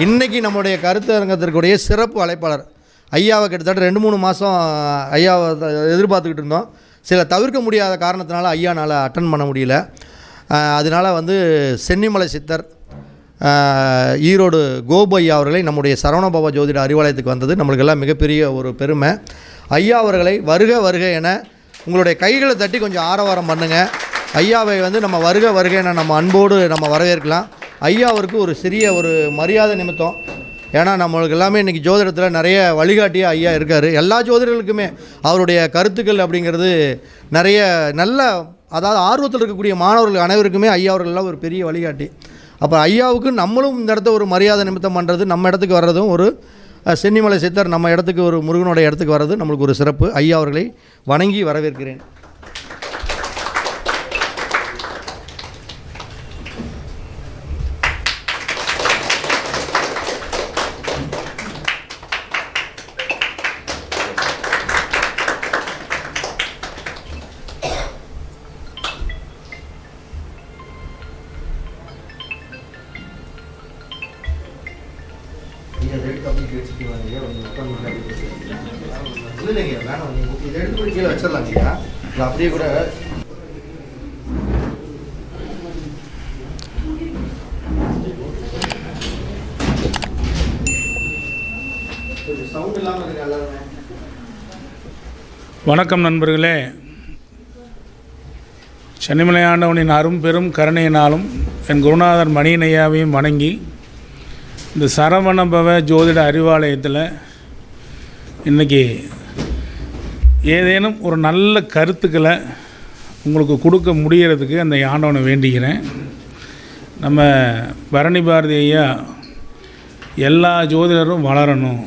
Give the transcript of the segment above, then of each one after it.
இன்றைக்கி நம்முடைய கருத்தரங்கத்திற்குடைய சிறப்பு அழைப்பாளர் ஐயாவை கிட்டத்தட்ட 2-3 மாதம் ஐயாவை எதிர்பார்த்துக்கிட்டு இருந்தோம். சில தவிர்க்க முடியாத காரணத்தினால ஐயானால் அட்டன் பண்ண முடியல. அதனால் சென்னிமலை சித்தர் ஈரோடு கோபு ஐயா அவர்களை நம்முடைய சரவணபாபா ஜோதிட அறிவாலயத்துக்கு வந்தது நம்மளுக்கெல்லாம் மிகப்பெரிய ஒரு பெருமை. ஐயா அவர்களை வருக வருக என உங்களுடைய கைகளை தட்டி கொஞ்சம் ஆரவாரம் பண்ணுங்கள். ஐயாவை நம்ம வருக வருக என நம்ம அன்போடு நம்ம வரவேற்கலாம். ஐயாவிற்கு ஒரு சிறிய ஒரு மரியாதை நிமித்தம், ஏன்னா நம்மளுக்கு எல்லாமே இன்றைக்கி ஜோதிடத்தில் நிறைய வழிகாட்டியாக ஐயா இருக்கார். எல்லா ஜோதிடர்களுக்குமே அவருடைய கருத்துக்கள் அப்படிங்கிறது நிறைய நல்ல, அதாவது ஆர்வத்தில் இருக்கக்கூடிய மாணவர்கள் அனைவருக்குமே ஐயா அவர்களெல்லாம் ஒரு பெரிய வழிகாட்டி. அப்போ ஐயாவுக்கு நம்மளும் இந்த இடத்த ஒரு மரியாதை நிமித்தம் பண்ணுறது, நம்ம இடத்துக்கு வர்றதும் ஒரு சென்னிமலை சித்தர் நம்ம இடத்துக்கு ஒரு முருகனுடைய இடத்துக்கு வர்றது நம்மளுக்கு ஒரு சிறப்பு. ஐயா அவர்களை வணங்கி வரவேற்கிறேன். இல்லைங்க வேணாம், இதை எடுத்து கூட கீழே வச்சிடலாம் இல்லையா, இல்லை அப்படியே கூட சவுண்ட் இல்லாமல் இருக்கு எல்லாருமே. வணக்கம் நண்பர்களே. சென்னிமலை ஆண்டவனின் அரும் பெரும் கருணையினாலும் என் குருநாதர் மணியனையாவையும் வணங்கி இந்த சரவணபவ ஜோதிட அறிவாலயத்தில் இன்றைக்கி ஏதேனும் ஒரு நல்ல கருத்துக்களை உங்களுக்கு கொடுக்க முடிகிறதுக்கு அந்த ஆண்டவனை வேண்டிக்கிறேன். நம்ம பரணி பாரதி ஐயா எல்லா ஜோதிடரும் வளரணும்,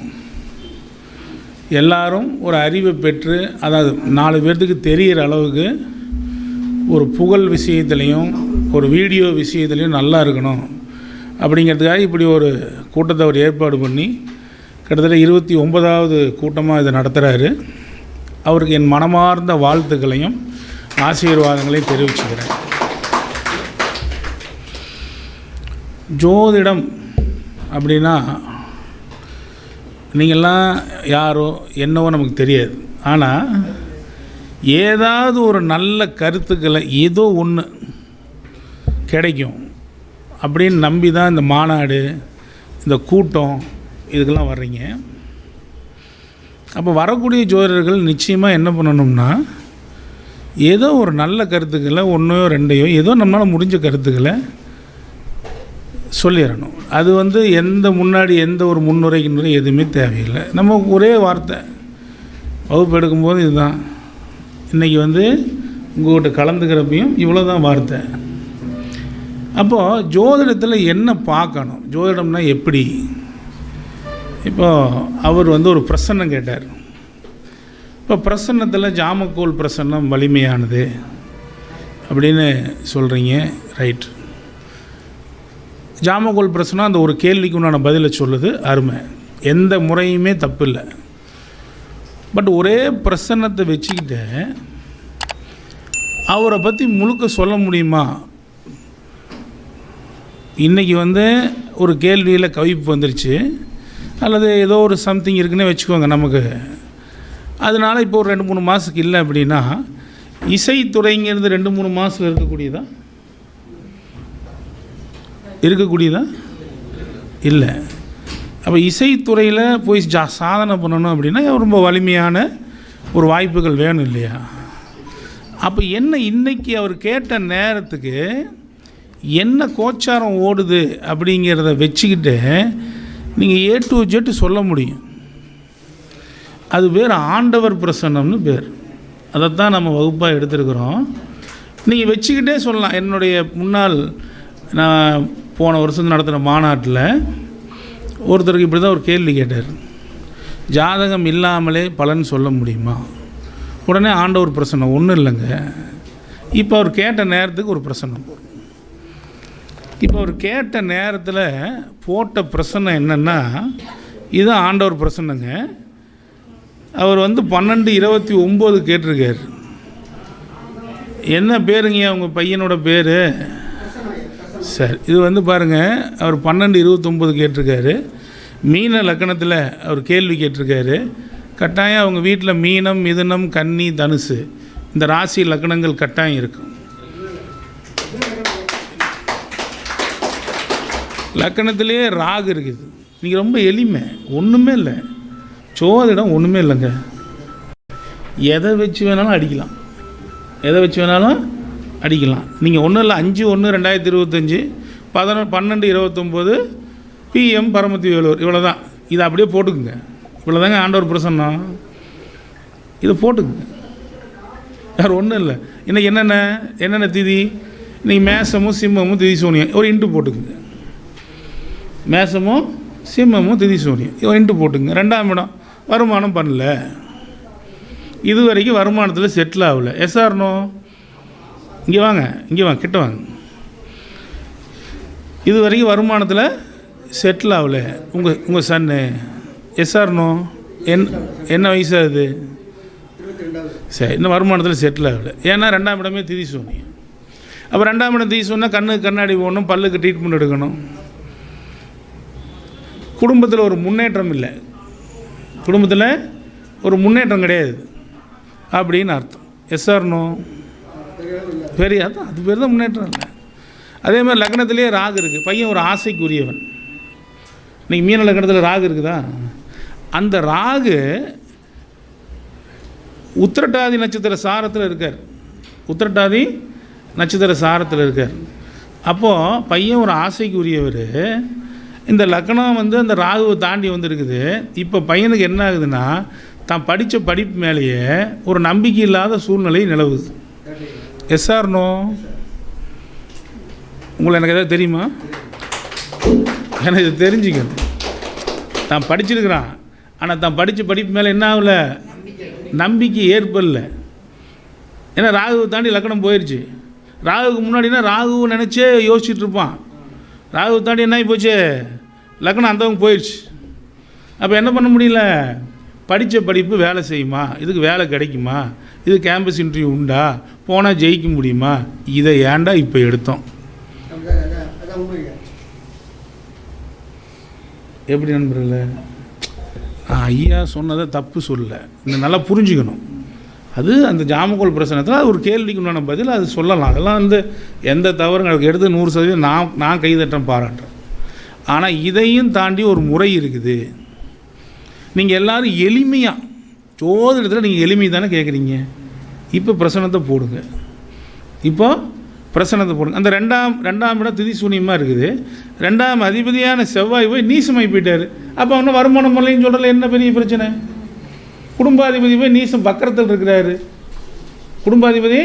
எல்லாரும் ஒரு அறிவை பெற்று, அதாவது 4 பேர்த்துக்கு தெரிகிற அளவுக்கு ஒரு புகழ் விஷயத்துலேயும் ஒரு வீடியோ விஷயத்துலேயும் நல்லா இருக்கணும் அப்படிங்கிறதுக்காக இப்படி ஒரு கூட்டத்தை அவர் ஏற்பாடு பண்ணி கிட்டத்தட்ட 29வது கூட்டமாக இதை நடத்துகிறாரு. அவருக்கு என் மனமார்ந்த வாழ்த்துக்களையும் ஆசீர்வாதங்களையும் தெரிவிச்சுக்கிறேன். ஜோதிடம் அப்படின்னா நீங்கள்லாம் யாரோ என்னவோ நமக்கு தெரியாது. ஆனால் ஏதாவது ஒரு நல்ல கருத்துக்களை ஏதோ ஒன்று கிடைக்கும் அப்படின்னு நம்பி தான் இந்த மாநாடு, இந்த கூட்டம் இதுக்கெல்லாம் வர்றீங்க. அப்போ வரக்கூடிய ஜோதிடர்கள் நிச்சயமாக என்ன பண்ணணும்னா, ஏதோ ஒரு நல்ல கருத்துக்களை 1 or 2 ஏதோ நம்மளால் முடிஞ்ச கருத்துக்களை சொல்லிடணும். அது எந்த முன்னாடி எந்த ஒரு முன்னுரைக்கு எதுவுமே தேவையில்லை. நம்ம ஒரே வார்த்தை வகுப்பு எடுக்கும்போது இதுதான், இன்றைக்கி உங்கள்கிட்ட கலந்துக்கிறப்பையும் இவ்வளோ தான் வார்த்தை. அப்போது ஜோதிடத்தில் என்ன பார்க்கணும், ஜோதிடம்னா எப்படி? இப்போது அவர் ஒரு பிரசன்னம் கேட்டார். இப்போ பிரசன்னத்தில் ஜாமக்கோல் பிரசன்னம் வலிமையானது அப்படின்னு சொல்கிறீங்க, ரைட். ஜாமக்கோல் பிரசன்னம் அந்த ஒரு கேள்விக்கு உண்டான பதிலை சொல்லுது, அருமை, எந்த முறையுமே தப்பு இல்லை. பட் ஒரே பிரசன்னத்தை வச்சுக்கிட்டு அவரை பற்றி முழுக்க சொல்ல முடியுமா? இன்றைக்கி ஒரு கேள்வியில் கவிப்பு வந்துருச்சு, அல்லது ஏதோ ஒரு சம்திங் இருக்குன்னே வச்சுக்கோங்க நமக்கு. அதனால் இப்போ ஒரு 2-3 மாதத்துக்கு இல்லை அப்படின்னா, இசைத்துறைங்கிறது 2-3 மாதத்தில் இருக்கக்கூடியதா இல்லை. அப்போ இசைத்துறையில் போய் சாதனை பண்ணணும் அப்படின்னா ரொம்ப வலிமையான ஒரு வாய்ப்புகள் வேணும் இல்லையா? அப்போ என்ன, இன்றைக்கி அவர் கேட்ட நேரத்துக்கு என்ன கோச்சாரம் ஓடுது அப்படிங்கிறத வச்சுக்கிட்டு நீங்கள் A to Z சொல்ல முடியும். அது பேர் ஆண்டவர் பிரசன்னம்னு பேர். அதைத்தான் நம்ம வகுப்பாக எடுத்துருக்குறோம். நீங்கள் வச்சுக்கிட்டே சொல்லலாம். என்னுடைய முன்னால் நான் போன வருஷம் நடத்துகிற மாநாட்டில் ஒருத்தருக்கு இப்படி தான் ஒரு கேள்வி கேட்டார், ஜாதகம் இல்லாமலே பலன் சொல்ல முடியுமா? உடனே ஆண்டவர் பிரசன்னம் ஒன்றும் இல்லைங்க. இப்போ அவர் கேட்ட நேரத்துக்கு ஒரு பிரசன்னம் போடும். இப்போ அவர் கேட்ட நேரத்தில் போட்ட பிரசன்னம் என்னென்னா, இது ஆண்டவர் பிரசன்னங்க. அவர் 12:29 கேட்டிருக்கார். என்ன பேருங்க உங்கள் பையனோட பேர்? சரி, இது வந்து பாருங்கள், அவர் 12-29 கேட்டிருக்காரு. மீன லக்கணத்தில் அவர் கேள்வி கேட்டிருக்காரு. கட்டாயம் அவங்க வீட்டில் மீனம், மிதுனம், கன்னி, தனுசு இந்த ராசி லக்கணங்கள் கட்டாயம் இருக்கும். லக்கணத்திலே ராகு இருக்குது. நீங்கள் ரொம்ப எளிமை, ஒன்றுமே இல்லை, சோதிடம் ஒன்றுமே இல்லைங்க. எதை வச்சு வேணாலும் அடிக்கலாம், எதை வச்சு வேணாலும் அடிக்கலாம். நீங்கள் ஒன்றும் இல்லை, 5/1/2025 12-29 PM பரமத்தி வேலூர், இவ்வளோ தான். இதை அப்படியே போட்டுக்குங்க. இவ்வளோ தாங்க ஆண்டவர் பிரசன்னம். இதை போட்டுக்குங்க, வேறு ஒன்றும் இல்லை. இன்றைக்கி என்னென்ன திதி? இன்றைக்கி மேசமும் சிம்மமும் திதி சூனியம், ஒரு இன்ட்டு போட்டுக்குங்க. மேசமும் சிம்மமும் திதி சூனியம், ஒரு இன்ட்டு போட்டுங்க. 2ஆம் இடம் வருமானம் பண்ணல, இது வரைக்கும் வருமானத்தில் செட்டில் ஆகலை. எஸ்ஆர்னோ? இங்கே வாங்க, கிட்ட வாங்க. இது வரைக்கும் வருமானத்தில் செட்டில் ஆகலை உங்கள் சன்னு. எஸ்ஆர்னோ? என்ன வயசாகுது? சரி, இன்னும் வருமானத்தில் செட்டில் ஆகலை. ஏன்னா 2ஆம் இடமே திதி சூனியம். அப்போ 2ஆம் இடம் திதி சொன்னால் கண்ணாடி போடணும், பல்லுக்கு ட்ரீட்மெண்ட் எடுக்கணும். குடும்பத்தில் ஒரு முன்னேற்றம் இல்லை, குடும்பத்தில் ஒரு முன்னேற்றம் கிடையாது அப்படின்னு அர்த்தம். எஸ்ஆர்னோ? பெரிய அதான், அது பேர் தான் முன்னேற்றம் இல்லை. அதே மாதிரி லக்னத்திலே ராகு இருக்குது. பையன் ஒரு ஆசைக்குரியவன். இன்றைக்கி மீன லக்னத்தில் ராகு இருக்குதா? அந்த ராகு உத்திரட்டாதி நட்சத்திர சாரத்தில் இருக்கார். உத்திரட்டாதி நட்சத்திர சாரத்தில் இருக்கார். அப்போது பையன் ஒரு ஆசைக்குரியவர். இந்த லக்னம் வந்து அந்த ராகுவை தாண்டி வந்துருக்குது. இப்போ பையனுக்கு என்ன ஆகுதுன்னா, தான் படித்த படிப்பு மேலேயே ஒரு நம்பிக்கை இல்லாத சூழ்நிலை நிலவுது. எஸ்ஆர்னோ? உங்களுக்கு எனக்கு எதாவது தெரியுமா? எனக்கு இது தெரிஞ்சுக்கணும். தான் படிச்சிருக்கிறான், ஆனால் தான் படித்த படிப்பு மேலே என்ன ஆகலை, நம்பிக்கை ஏற்படல. ஏன்னா ராகுவை தாண்டி லக்னம் போயிடுச்சு. ராகுவுக்கு முன்னாடினா ராகுவை நினச்சே யோசிச்சுட்டு இருப்பான். ராகுவை தாண்டி என்ன ஆகி போச்சு, லக்னம் அந்தவங்க போயிடுச்சு. அப்போ என்ன பண்ண முடியல, படித்த படிப்பு வேலை செய்யுமா, இதுக்கு வேலை கிடைக்குமா, இது கேம்பஸ் இன்டர்வியூ உண்டா, போனால் ஜெயிக்க முடியுமா, இதை ஏன்டா இப்போ எடுத்தோம். எப்படி நண்பர்களே, ஐயா சொன்னதை தப்பு சொல்லலை, இந்த நல்லா புரிஞ்சுக்கணும். அது அந்த ஜாமக்கோல் பிரச்சனத்தில் அது ஒரு கேள்விக்கு உண்டான பதில், அது சொல்லலாம். அதெல்லாம் வந்து எந்த தவறும் எனக்கு எடுத்து 100% நான் கைதட்டேன், பாராட்டுறேன். ஆனால் இதையும் தாண்டி ஒரு முறை இருக்குது. நீங்கள் எல்லோரும் எளிமையாக ஜோதிடத்தில் நீங்கள் எளிமை தானே கேட்குறீங்க. இப்போ பிரசனத்தை போடுங்க, இப்போ பிரசனத்தை போடுங்க. அந்த ரெண்டாம் இடம் திதி சூனியமாக இருக்குது. 2ஆம் அதிபதியான செவ்வாய் போய் நீசமாகி போயிட்டார். அப்போ அவனை வருமானம் பண்ணலைன்னு சொல்கிறல என்ன பெரிய பிரச்சனை? குடும்பாதிபதி போய் நீசம் வக்கரத்தில் இருக்கிறாரு. குடும்பாதிபதி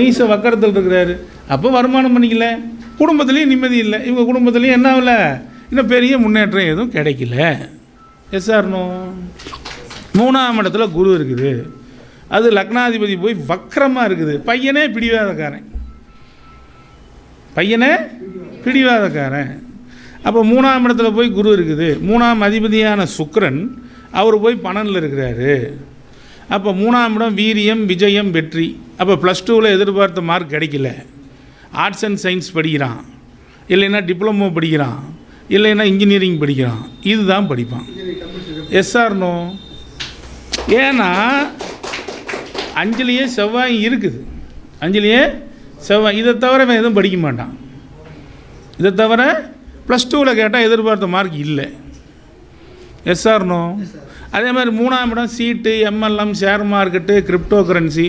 நீச வக்கரத்தில் இருக்கிறாரு. அப்போ வருமானம் பண்ணிக்கல, குடும்பத்துலேயும் நிம்மதி இல்லை. இவங்க குடும்பத்துலேயும் என்ன ஆகலை, இன்னும் பெரிய முன்னேற்றம் எதுவும் கிடைக்கல. எஸ்ஆர்னோ? 3ஆம் இடத்துல குரு இருக்குது. அது லக்னாதிபதி போய் வக்கரமாக இருக்குது. பையனே பிடிவாதக்காரன். அப்போ 3ஆம் இடத்துல போய் குரு இருக்குது. 3ஆம் அதிபதியான சுக்கிரன் அவர் போய் 12 இருக்கிறாரு. அப்போ 3ஆம் இடம் வீரியம், விஜயம், வெற்றி. அப்போ +2 எதிர்பார்த்த மார்க் கிடைக்கல. ஆர்ட்ஸ் அண்ட் சயின்ஸ் படிக்கிறான், இல்லைன்னா டிப்ளமோ படிக்கிறான், இல்லைன்னா இன்ஜினியரிங் படிக்கிறான், இதுதான் படிப்பான். எஸ்ஆர்னோ? ஏன்னா 5லேயே செவ்வாய் இருக்குது. 5லேயே செவ்வாய். இதை தவிர அவன் எதுவும் படிக்க மாட்டான். இதை தவிர +2 கேட்டால் எதிர்பார்த்த மார்க் இல்லை. எஸ்ஆர்னோ? அதே மாதிரி 3ஆம் இடம் சீட்டு, MLM, share market, crypto currency,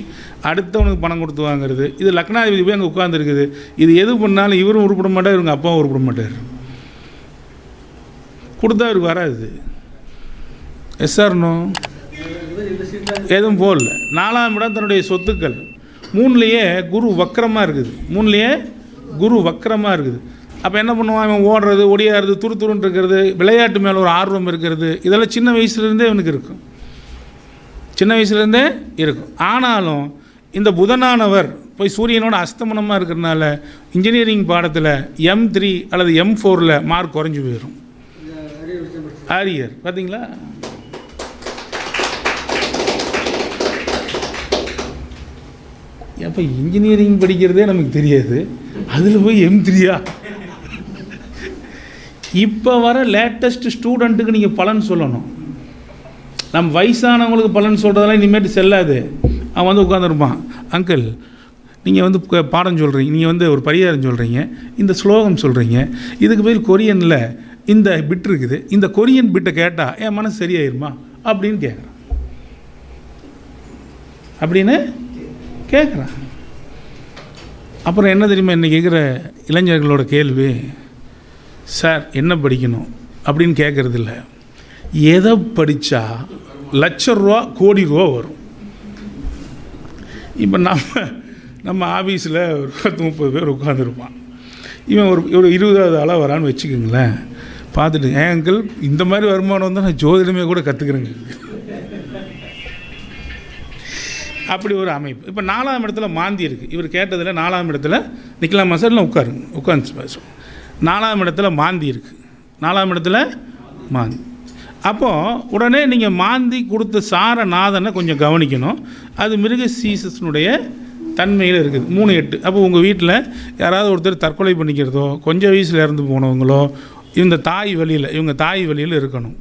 அடுத்தவனுக்கு பணம் கொடுத்து வாங்குறது. இது லக்னாதிபதி போய் அங்கே உட்காந்துருக்குது. இது எது பண்ணாலும் இவரும் உருப்பிட மாட்டார், இவங்க அப்பாவும் உருப்பிட மாட்டார். கொடுத்தா இவருக்கு வராது. எஸ்ஆர்னோ? எதுவும் போடல. 4ஆம் இடம் தன்னுடைய சொத்துக்கள். 3லேயே குரு வக்கரமாக இருக்குது. 3லேயே குரு வக்கரமாக இருக்குது. அப்போ என்ன பண்ணுவான், அவன் ஓடுறது, ஒடியாடுறது, துருத்துருன்னு இருக்கிறது, விளையாட்டு மேலே ஒரு ஆர்வம் இருக்கிறது, இதெல்லாம் சின்ன வயசுலேருந்தே அவனுக்கு இருக்கும். சின்ன வயசுலேருந்தே இருக்கும். ஆனாலும் இந்த புதனானவர் போய் சூரியனோட அஸ்தமனமாக இருக்கிறதுனால இன்ஜினியரிங் பாடத்தில் M3 அல்லது M4 மார்க் குறைஞ்சி போயிடும். ஆரியர் பார்த்தீங்களா? அப்போ இன்ஜினியரிங் படிக்கிறதே நமக்கு தெரியாது, அதில் போய் M3 இப்போ வர லேட்டஸ்ட் ஸ்டூடெண்ட்டுக்கு நீங்கள் பலன் சொல்லணும். நம்ம வயசானவங்களுக்கு பலன் சொல்கிறதெல்லாம் இனிமேட்டு செல்லாது. அவன் வந்து உட்காந்துருப்பான், அங்கிள் நீங்கள் வந்து பாடம் சொல்கிறீங்க, நீங்கள் வந்து ஒரு பரிகாரம் சொல்கிறீங்க, இந்த ஸ்லோகம் சொல்கிறீங்க, இதுக்கு பதில் கொரியனில் இந்த பிட் இருக்குது, இந்த கொரியன் பிட்டை கேட்டால் என் மனசு சரியாயிருமா அப்படின்னு கேட்குறான். அப்புறம் என்ன தெரியுமா இன்றைக்கி கேட்குற இளைஞர்களோட கேள்வி, சார் என்ன படிக்கணும் அப்படின்னு கேட்குறது இல்லை, எதை படித்தா லட்ச கோடி ரூபா வரும். இப்போ நம்ம ஆஃபீஸில் ஒரு 10-30 பேர் உட்காந்துருப்பான். இவன் ஒரு 20வது ஆளாக வரான்னு வச்சுக்கோங்களேன். பார்த்துட்டு அங்கிள் இந்த மாதிரி வருமானம் வந்து நான் ஜோதிடமே கூட கற்றுக்குறேங்க. அப்படி ஒரு அமைப்பு. இப்போ 4ஆம் இடத்துல மாந்தி இருக்குது. இவர் கேட்டதில் 4ஆம் இடத்துல நிற்கலாமா சார், இல்லை உட்காந்து பேசுவோம். 4ஆம் இடத்துல மாந்தி இருக்குது. 4ஆம் இடத்துல மாந்தி. அப்போது உடனே நீங்கள் மாந்தி கொடுத்த சாரநாதனை கொஞ்சம் கவனிக்கணும். அது மிருக சீசனுடைய தன்மையில் இருக்குது. 3-8. அப்போ உங்கள் வீட்டில் யாராவது ஒருத்தர் தற்கொலை பண்ணிக்கிறதோ, கொஞ்சம் வயசில் இறந்து போனவங்களோ இவங்க தாய் வழியில் இருக்கணும்.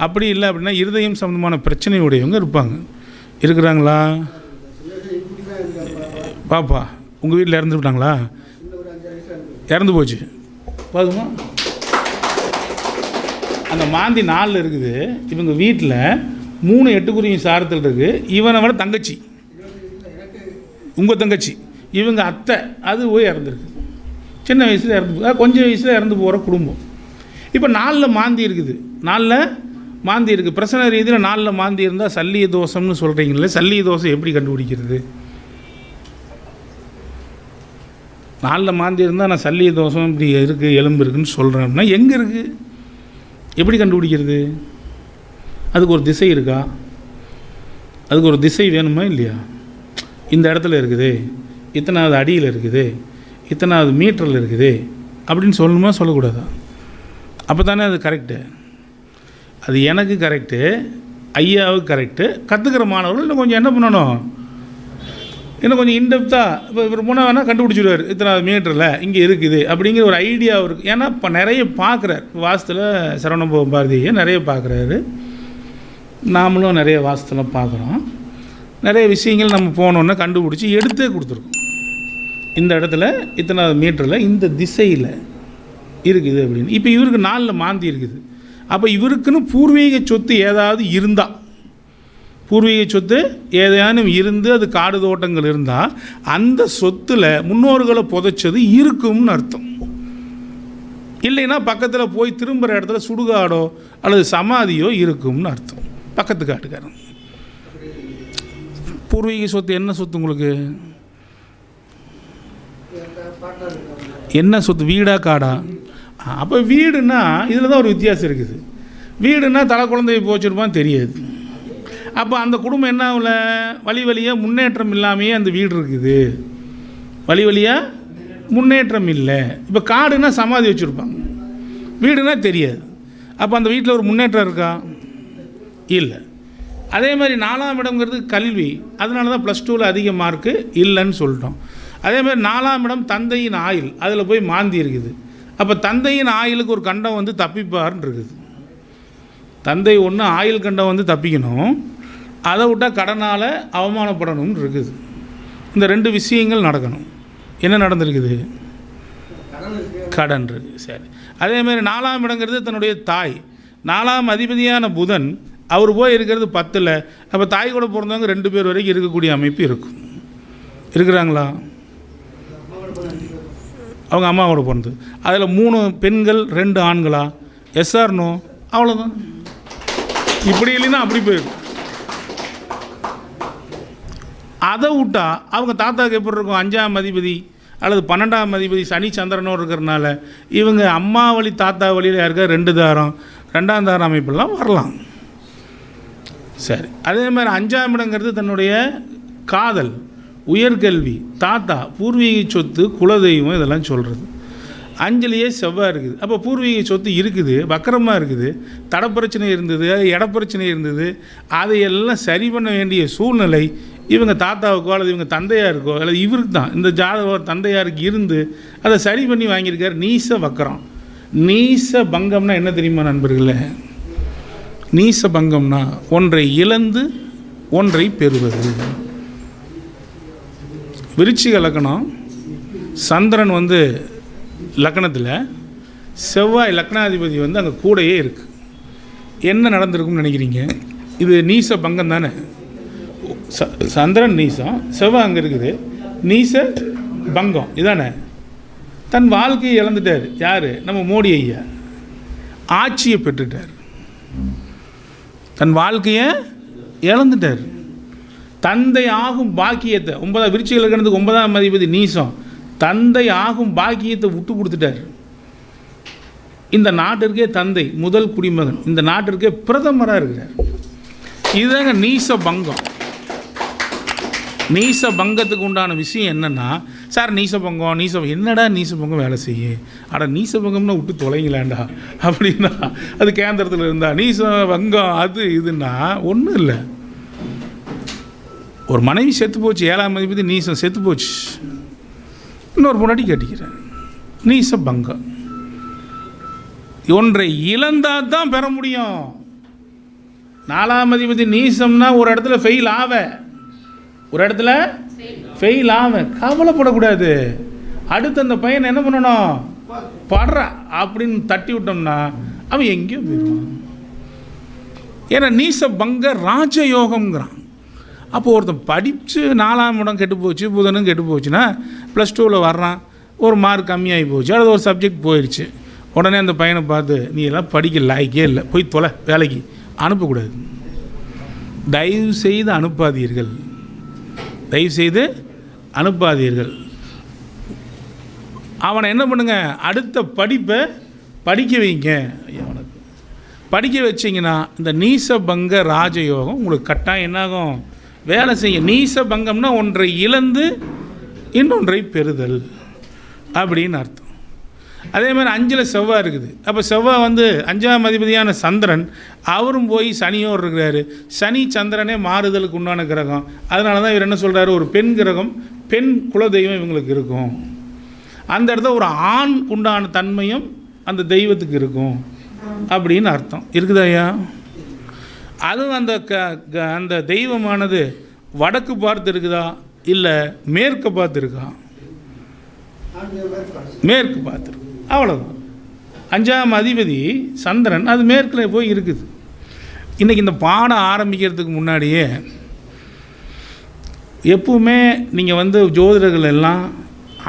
அப்படி இல்லை அப்படின்னா இருதயம் சம்மந்தமான பிரச்சனை உடையவங்க இருப்பாங்க. இருக்கிறாங்களா பாப்பா? உங்கள் வீட்டில் இறந்து விட்டாங்களா? இறந்து போச்சு பாதுமா. அந்த மாந்தி 4 இருக்குது. இவங்க வீட்டில் 3-8 சாரத்தில் இருக்குது. இவனை விட தங்கச்சி, உங்கள் தங்கச்சி, இவங்க அத்தை, அது போய் இறந்துருக்கு. சின்ன வயசில் இறந்து, கொஞ்சம் வயசில் இறந்து போகிற குடும்பம். இப்போ 4 மாந்தி இருக்குது. 4 மாந்தி இருக்குது. பிரச்சனை ரீதியில் 4 மாந்தி இருந்தால் சல்லிய தோஷம்னு சொல்கிறீங்களே, சல்லிய தோஷம் எப்படி கண்டுபிடிக்கிறது? 4 மாந்தி இருந்தால் நான் சல்லிய தோஷம் இப்படி இருக்குது, எலும்பு இருக்குதுன்னு சொல்கிறேன் அப்படின்னா எங்கே இருக்குது, எப்படி கண்டுபிடிக்கிறது? அதுக்கு ஒரு திசை இருக்கா? அதுக்கு ஒரு திசை வேணுமா இல்லையா? இந்த இடத்துல இருக்குது, இத்தனாவது அடியில் இருக்குது, இத்தனாவது மீட்டரில் இருக்குது அப்படின்னு சொல்லணுமா சொல்லக்கூடாதா? அப்போ தானே அது கரெக்டு. அது எனக்கு கரெக்டு, ஐயாவுக்கு கரெக்டு. கற்றுக்கிற மாணவர்கள் இன்னும் கொஞ்சம் என்ன பண்ணணும், இன்னும் கொஞ்சம் இன்டெப்த்தாக. இப்போ இவர் போனால் வேணால் கண்டுபிடிச்சிடுவார், இத்தனாவது மீட்டரில் இங்கே இருக்குது அப்படிங்கிற ஒரு ஐடியா இருக்குது. ஏன்னா இப்போ நிறைய பார்க்குறார். வாஸ்துவில் சரவண பாரதியை நிறைய பார்க்குறாரு, நாமளும் நிறைய வாஸ்துவில் பார்க்குறோம். நிறைய விஷயங்கள் நம்ம போனோன்னே கண்டுபிடிச்சி எடுத்தே கொடுத்துருக்கோம். இந்த இடத்துல இத்தனாவது மீட்டரில் இந்த திசையில் இருக்குது அப்படின்னு. இப்போ இவருக்கு 4 மாந்தி இருக்குது. அப்போ இவருக்குன்னு பூர்வீக சொத்து ஏதாவது இருந்தால், பூர்வீக சொத்து ஏதானும் இருந்து அது காடு தோட்டங்கள் இருந்தால் அந்த சொத்தில் முன்னோர்களை புதைச்சது இருக்கும்னு அர்த்தம். இல்லைன்னா பக்கத்தில் போய் திரும்புகிற இடத்துல சுடுகாடோ அல்லது சமாதியோ இருக்கும்னு அர்த்தம். பக்கத்து காட்டுக்காரன். பூர்வீக சொத்து என்ன சொத்து உங்களுக்கு? என்ன சொத்து? வீடா காடா? அப்போ வீடுன்னா இதில் தான் ஒரு வித்தியாசம் இருக்குது. வீடுன்னா தலை குழந்தைய போச்சிருப்பான்னு தெரியாது. அப்போ அந்த குடும்பம் என்ன ஆகல, வழியாக முன்னேற்றம் இல்லாமையே அந்த வீடு இருக்குது. வழியாக முன்னேற்றம் இல்லை. இப்போ காடுன்னா சமாதி வச்சுருப்பாங்க, வீடுனா தெரியாது. அப்போ அந்த வீட்டில் ஒரு முன்னேற்றம் இருக்கா? இல்லை. அதே மாதிரி 4ஆம் இடம்ங்கிறது கல்வி. அதனால தான் +2ல் அதிக மார்க்கு இல்லைன்னு சொல்லிட்டோம். அதே மாதிரி 4ஆம் இடம் தந்தையின் ஆயுள், அதில் போய் மாந்தி இருக்குது. அப்போ தந்தையின் ஆயுளுக்கு ஒரு கண்டம் வந்து தப்பிப்பார்ன்னு இருக்குது. தந்தை ஒன்று ஆயுள் கண்டம் வந்து தப்பிக்கணும், அதை விட்டால் கடனால் அவமானப்படணும்னு இருக்குது. இந்த 2 விஷயங்கள் நடக்கணும். என்ன நடந்திருக்குது? கடன் இருக்குது. சரி. அதேமாதிரி 4ஆம் இடங்கிறது தன்னுடைய தாய். 4ஆம் அதிபதியான புதன் அவர் போய் இருக்கிறது 10ல். அப்போ தாய் கூட பிறந்தவங்க 2 பேர் வரைக்கும் இருக்கக்கூடிய அமைப்பு இருக்கும். இருக்கிறாங்களா? அவங்க அம்மாவோட பிறந்தது. அதில் 3 பெண்கள் 2 ஆண்களா? Yes or no? அவ்வளோதான். இப்படி இல்லைன்னா அப்படி போயிடும். அதை விட்டா அவங்க தாத்தாவுக்கு எப்படி இருக்கும்? 5ஆம் அதிபதி அல்லது 12ஆம் அதிபதி சனி சந்திரனோடு இருக்கிறனால இவங்க அம்மா வழி தாத்தா வழியில் யாருக்கா 2 தாரம் 2ஆம் தாரம் அமைப்பெல்லாம் வரலாம். சரி. அதே மாதிரி 5ஆம் இடங்கிறது தன்னுடைய காதல், உயர்கல்வி, தாத்தா, பூர்வீக சொத்து, குலதெய்வம், இதெல்லாம் சொல்கிறது. 5லேயே செவ்வாய் இருக்குது. அப்போ பூர்வீக சொத்து இருக்குது, வக்கரமாக இருக்குது, தடப்பிரச்சனை இருந்தது, இடப்பிரச்சனை இருந்தது, அதையெல்லாம் சரி பண்ண வேண்டிய சூழ்நிலை இவங்க தாத்தாவுக்கோ அல்லது இவங்க தந்தையாருக்கோ அல்லது இவருக்கு தான் இந்த ஜாதகம் தந்தையாருக்கு இருந்து அதை சரி பண்ணி வாங்கியிருக்கார். நீச வக்கரம். நீச பங்கம்னா என்ன தெரியுமா நண்பர்களே? நீச பங்கம்னா ஒன்றை இழந்து ஒன்றை பெறுவது. விருச்சிக லக்னம், சந்திரன் வந்து லக்னத்தில், செவ்வாய் லக்னாதிபதி வந்து அங்கே கூடையே இருக்குது. என்ன நடந்திருக்கும்னு நினைக்கிறீங்க? இது நீச பங்கம் தானே. சந்திரன் நீசம், செவ்வாய் அங்கே இருக்குது, நீச பங்கம் இதானே. தன் வாழ்க்கையை இழந்துட்டார். யார்? நம்ம மோடி ஐயா. ஆட்சியை பெற்றுட்டார், தன் வாழ்க்கையை இழந்துட்டார். தந்தை ஆகும் பாக்கியத்தை, 9 விருச்சிக லக்னத்துக்கு 9ஆம் அதிபதி நீசம், தந்தை ஆகும் பாக்கியத்தை விட்டு கொடுத்துட்டார். இந்த நாட்டிற்கே தந்தை, முதல் குடிமகன், இந்த நாட்டிற்கே பிரதமராக இருக்கிறார். இதுதாங்க நீச பங்கம். நீச பங்கத்துக்கு உண்டான விஷயம் என்னென்னா, சார் நீசபங்கம் என்னடா நீசபங்கம் வேலை செய்ய, ஆனால் நீசபங்கம்னா விட்டு தொலைங்களாண்டா அப்படின்னா அது கேந்திரத்தில் இருந்தா நீசபங்கம் அது இதுன்னா ஒன்றும் இல்லை. ஒரு மனைவி செத்து போச்சு, 7ஆம் அதிபதி நீசம் செத்து போச்சு, இன்னொரு முன்னாடி கட்டிக்கிறேன், நீச பங்கம். ஒன்றை இழந்தால் தான் பெற முடியும். 4ஆம் அதிபதி நீசம்னா ஒரு இடத்துல ஃபெயில் ஆவ, ஒரு இடத்துல ஃபெயில் ஆவ, கவலைப்படக்கூடாது. அடுத்து அந்த பையனை என்ன பண்ணணும், படுற அப்படின்னு தட்டி விட்டோம்னா அவன் எங்கேயோ போயிடுவான். ஏன்னா நீச பங்க ராஜயோகம்ங்கிறான். அப்போ ஒருத்தன் படித்து 4ஆம் இடம் கெட்டு போச்சு, புதனும் கெட்டு போச்சுன்னா +2ல் வர்றான், ஒரு மார்க் கம்மியாகி போச்சு, அது ஒரு சப்ஜெக்ட் போயிடுச்சு, உடனே அந்த பையனை பார்த்து நீ எல்லாம் படிக்க லாய்க்கே இல்லை, போய் தொலை, வேலைக்கு அனுப்பக்கூடாது. தயவு செய்து அனுப்பாதீர்கள், தயவு செய்து அனுப்பாதீர்கள். அவனை என்ன பண்ணுங்க, அடுத்த படிப்பை படிக்க வைங்க. அவனுக்கு படிக்க வச்சிங்கன்னா இந்த நீச பங்க ராஜயோகம் உங்களுக்கு கட்டாயம் என்னாகும், வேலை செய்ய. நீச பங்கம்னா ஒன்றை இழந்து இன்னொன்றை பெறுதல் அப்படின்னு அர்த்தம். அதே மாதிரி 5ல் செவ்வாய் இருக்குது. அப்போ செவ்வாய் வந்து 5ஆம் அதிபதியான சந்திரன், அவரும் போய் சனியோடு இருக்கிறாரு. சனி சந்திரனே மாறுதலுக்கு உண்டான கிரகம். அதனால தான் இவர் என்ன சொல்கிறாரு, ஒரு பெண் கிரகம், பெண் குலதெய்வம் இவங்களுக்கு இருக்கும். அந்த இடத்துல ஒரு ஆண் உண்டான தன்மையும் அந்த தெய்வத்துக்கு இருக்கும் அப்படின்னு அர்த்தம். இருக்குதா ஐயா? அதுவும் அந்த தெய்வமானது வடக்கு பார்த்து இருக்குதா இல்லை மேற்கு பார்த்து இருக்கா? மேற்கு பார்த்துருக்கு, அவ்வளோதான். 5ஆம் அதிபதி சந்திரன் அது மேற்கில் போய் இருக்குது. இன்றைக்கி இந்த பாடம் ஆரம்பிக்கிறதுக்கு முன்னாடியே எப்பவுமே நீங்கள் வந்து ஜோதிடர்கள் எல்லாம்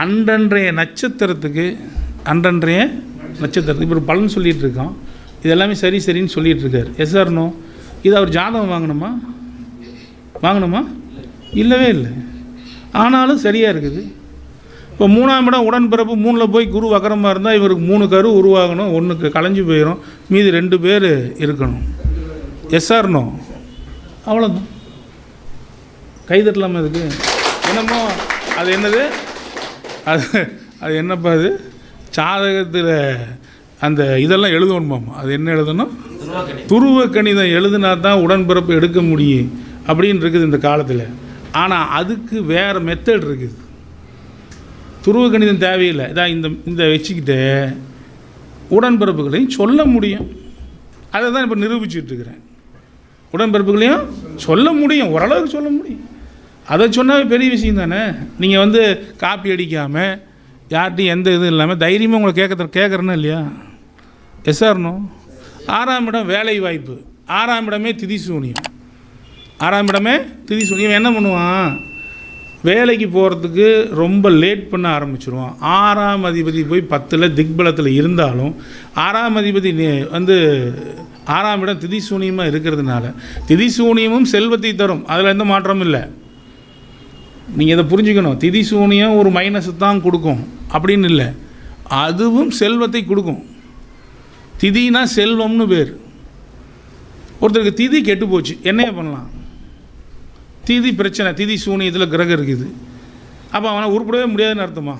அன்றன்றைய நட்சத்திரத்துக்கு இப்போ பலன் சொல்லிகிட்டு இருக்கோம். இது எல்லாமே சரி சரின்னு சொல்லிகிட்டு இருக்கார். எஸ்ஆர்னோ இது அவர் ஜாதகம் வாங்கணுமா? இல்லவே இல்லை. ஆனாலும் சரியாக இருக்குது. இப்போ 3ஆம் இடம் உடன்பிறப்பு, 3ல் போய் குரு வக்கரமாக இருந்தால் இவருக்கு 3 கரு உருவாகணும், 1 கலைஞ்சு போயிடும், மீதி 2 பேர் இருக்கணும். எஸ்ஆர்னோ அவ்வளோதான். கைதட்டலாமா இதுக்கு? என்னமோ அது என்னது, அது என்னப்பா அது ஜாதகத்தில் அந்த இதெல்லாம் எழுதணுமாம்மா, அது என்ன எழுதணும், துருவ கணிதம் எழுதுனா தான் உடன்பிறப்பு எடுக்க முடியும் அப்படின்னு இருக்குது இந்த காலத்தில். ஆனால் அதுக்கு வேறு மெத்தட் இருக்குது. துருவ கணிதம் தேவையில்லை. இதான் இந்த வச்சுக்கிட்டு உடன்பிறப்புகளையும் சொல்ல முடியும். அதை தான் இப்போ நிரூபிச்சுட்டு இருக்கிறேன். உடன்பிறப்புகளையும் சொல்ல முடியும், ஓரளவுக்கு சொல்ல முடியும். அதை சொன்னாவே பெரிய விஷயம் தானே. நீங்கள் வந்து காப்பி அடிக்காமல் யார்கிட்டையும் எந்த இதுவும் இல்லாமல் தைரியமாக உங்களை கேட்குறேன்னா இல்லையா? எஸ்ஆர்னோ. 6ஆம் இடம் வேலை வாய்ப்பு, 6ஆம் இடமே திதிசூனியம். 6ஆம் இடமே திதிசூனியம். என்ன பண்ணுவான், வேலைக்கு போகிறதுக்கு ரொம்ப லேட் பண்ண ஆரம்பிச்சிருவான். 6ஆம் அதிபதி போய் 10ல் திக்பலத்தில் இருந்தாலும் 6ஆம் அதிபதி வந்து 6ஆம் இடம் திதிசூனியமாக இருக்கிறதுனால, திதிசூனியமும் செல்வத்தை தரும், அதில் எந்த மாற்றமும் இல்லை. நீங்கள் இதை புரிஞ்சுக்கணும். திதிசூனியம் ஒரு மைனஸ் தான் கொடுக்கும் அப்படின்னு இல்லை, அதுவும் செல்வத்தை கொடுக்கும். திதினா செல்வம்னு பேர். ஒருத்தருக்கு திதி கெட்டு போச்சு, என்னைய பண்ணலாம்? திதி பிரச்சனை, திதி சூனியத்தில் கிரகம் இருக்குது. அப்போ அவனை உருப்படவே முடியாதுன்னு அர்த்தமா?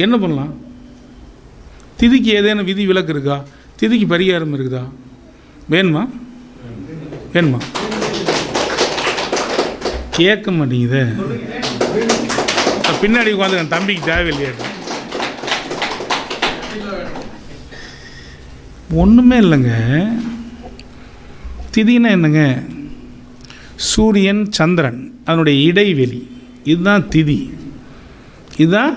என்ன பண்ணலாம்? திதிக்கு ஏதேனும் விதி விலக்கு இருக்கா? திதிக்கு பரிகாரம் இருக்குதா? வேணுமா? கேட்க மாட்டேங்குது. பின்னாடி உட்காந்து என் தம்பிக்கு தேவையில்லையா? ஒன்றுமே இல்லைங்க. திதின்னா என்னங்க? சூரியன் சந்திரன் அதனுடைய இடைவெளி, இதுதான் திதி. இதுதான்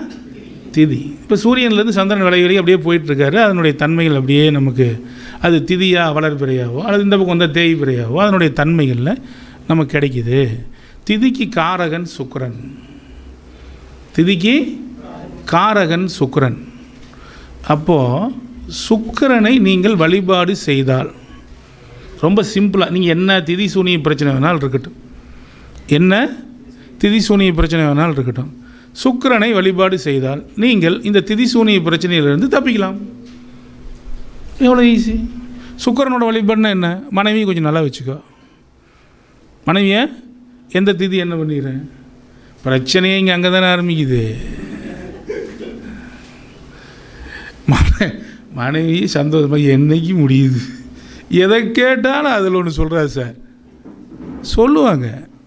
திதி. இப்போ சூரியன்லேருந்து சந்திரன் விளைவெளி அப்படியே போயிட்டுருக்காரு. அதனுடைய தன்மைகள் அப்படியே நமக்கு அது திதியா வளர்பிறையாவோ அல்லது இந்த பக்கம் வந்தால் தேய்பிறையாவோ அதனுடைய தன்மைகளில் நமக்கு கிடைக்கிது. திதிக்கு காரகன் சுக்கிரன். திதிக்கு காரகன் சுக்கிரன். அப்போது சுக்கிரனை நீங்கள் வழிபாடு செய்தால் ரொம்ப சிம்பிளாக, நீங்கள் என்ன திதி சூனிய பிரச்சனை வேணாலும் இருக்கட்டும், என்ன திதி சூனிய பிரச்சனை வேணாலும் இருக்கட்டும், சுக்கிரனை வழிபாடு செய்தால் நீங்கள் இந்த திதி சூனிய பிரச்சனையிலிருந்து தப்பிக்கலாம். எவ்வளோ ஈஸி. சுக்கிரனோட வழிபாடுனா என்ன? மனைவியை கொஞ்சம் நல்லா வச்சுக்கோ. மனைவியை எந்த திதி என்ன பண்ணிடுறேன்? பிரச்சனையே இங்கே அங்கே தானே ஆரம்பிக்குது. மனைவி சந்தோஷமாக என்னைக்கு முடியுது? எதை கேட்டாலும் அதில் ஒன்று சொல்கிறாரு சார், சொல்லுவாங்க.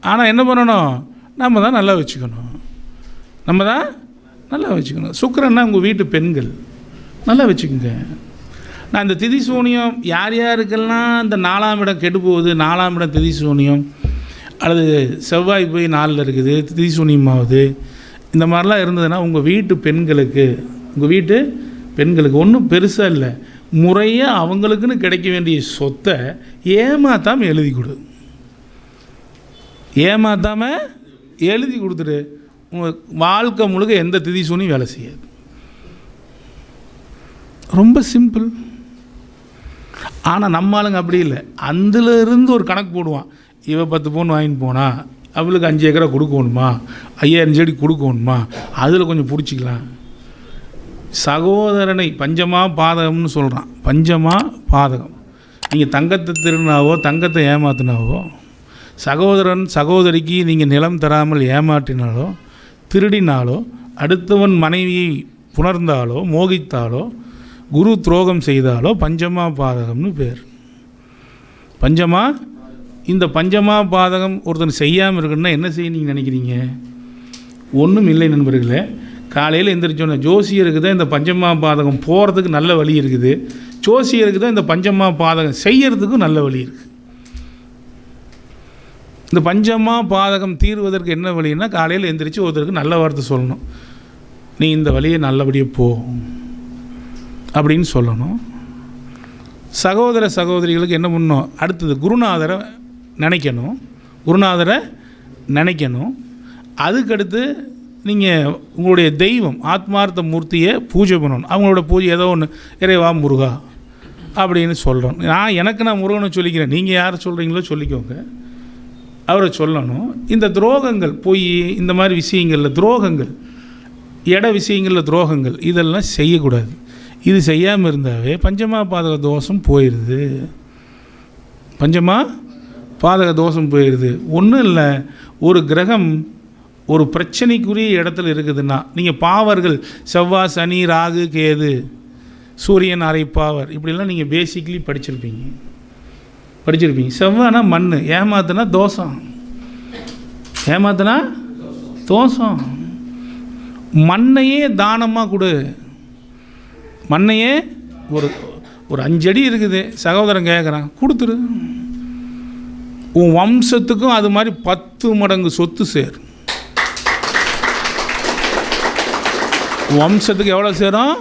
ஆனால் என்ன பண்ணணும்? நம்ம தான் நல்லா வச்சுக்கணும். நம்ம தான் நல்லா வச்சுக்கணும். சுக்கிரன்னா உங்கள் வீட்டு பெண்கள் நல்லா வச்சுக்கோங்க. நான் இந்த திதி சூனியம் யார் யாருக்கெல்லாம் இந்த 4ஆம் இடம் கெட்டு போகுது, 4ஆம் இடம் திதி சூனியம் அல்லது செவ்வாய் போய் 4ல் இருக்குது, திதி சூனியமாகுது, இந்த மாதிரிலாம் இருந்ததுன்னா உங்கள் வீட்டு பெண்களுக்கு ஒன்றும் பெருசாக இல்லை, முறையாக அவங்களுக்குன்னு கிடைக்க வேண்டிய சொத்தை ஏமாத்தாமல் எழுதி கொடு. ஏமாத்தாமல் எழுதி கொடுத்துட்டு உங்கள் வாழ்க்கை முழுக்க எந்த திதி சூனியும் வேலை செய்யாது. ரொம்ப சிம்பிள். ஆனால் நம்ம ஆளுங்க அப்படி இல்லை. அதிலிருந்து ஒரு கணக்கு போடுவான். இவ 10 பவுன் வாங்கிட்டு போனா அவளுக்கு 5 ஏக்கரா கொடுக்கணுமா, 5000 செடி கொடுக்கணுமா, அதில் கொஞ்சம் பிடிச்சிக்கலாம். சகோதரனை பஞ்சமா பாதகம்னு சொல்கிறான். பஞ்சமா பாதகம். நீங்கள் தங்கத்தை திருடினாவோ தங்கத்தை ஏமாத்தினாவோ, சகோதரன் சகோதரிக்கு நீங்கள் நிலம் தராமல் ஏமாற்றினாலோ திருடினாலோ, அடுத்தவன் மனைவியை புணர்ந்தாலோ மோகித்தாலோ குரு துரோகம் செய்தாலோ பஞ்சமா பாதகம்னு பேர். பஞ்சமா, இந்த பஞ்சமா பாதகம் ஒருத்தன் செய்யாமல் இருக்குன்னா என்ன செய்ய நீங்கள் நினைக்கிறீங்க? ஒன்றும் இல்லை நண்பர்களே. காலையில் எந்திரிச்சோன்னே ஜோசியருக்கு தான் இந்த பஞ்சமா பாதகம் போகிறதுக்கு நல்ல வழி இருக்குது, ஜோசியருக்கு தான் இந்த பஞ்சமா பாதகம் செய்யறதுக்கும் நல்ல வழி இருக்குது. இந்த பஞ்சமா பாதகம் தீர்வதற்கு என்ன வழின்னா, காலையில் எந்திரிச்சு ஒருத்தருக்கு நல்ல வார்த்தை சொல்லணும். நீ இந்த வழியை நல்லபடியாக போ அப்படின்னு சொல்லணும். சகோதர சகோதரிகளுக்கு என்ன பண்ணணும்? அடுத்தது குருநாதரை நினைக்கணும். அதுக்கடுத்து நீங்கள் உங்களுடைய தெய்வம் ஆத்மார்த்த மூர்த்தியை பூஜை பண்ணணும். அவங்களோட பூஜை ஏதோ ஒன்று, இறைவா முருகா அப்படின்னு சொல்கிறோம். நான் முருகனை சொல்லிக்கிறேன், நீங்கள் யார் சொல்கிறீங்களோ சொல்லிக்கோங்க, அவரை சொல்லணும். இந்த துரோகங்கள் பொய் இந்த மாதிரி விஷயங்களில் துரோகங்கள், விஷயங்களில் துரோகங்கள் இதெல்லாம் செய்யக்கூடாது. இது செய்யாமல் இருந்தாவே பஞ்சமா பாதக தோஷம் போயிடுது. பஞ்சமா பாதக தோஷம் போயிடுது. ஒன்றும் இல்லை, ஒரு கிரகம் ஒரு பிரச்சனைக்குரிய இடத்துல இருக்குதுன்னா, நீங்கள் பாவர்கள் செவ்வாய் சனி ராகு கேது சூரியன் அரை பாவர் இப்படிலாம் நீங்கள் பேசிக்லி படிச்சிருப்பீங்க. செவ்வாய்னா மண், ஏமாத்துனா தோஷம். மண்ணையே தானமாக கொடு. மண்ணையே ஒரு 5 அடி இருக்குது, சகோதரன் கேட்குறான், கொடுத்துரு. உன் வம்சத்துக்கும் அது மாதிரி 10 மடங்கு சொத்து சேர். வம்சத்துக்கு எவ்வளோ சேரும்?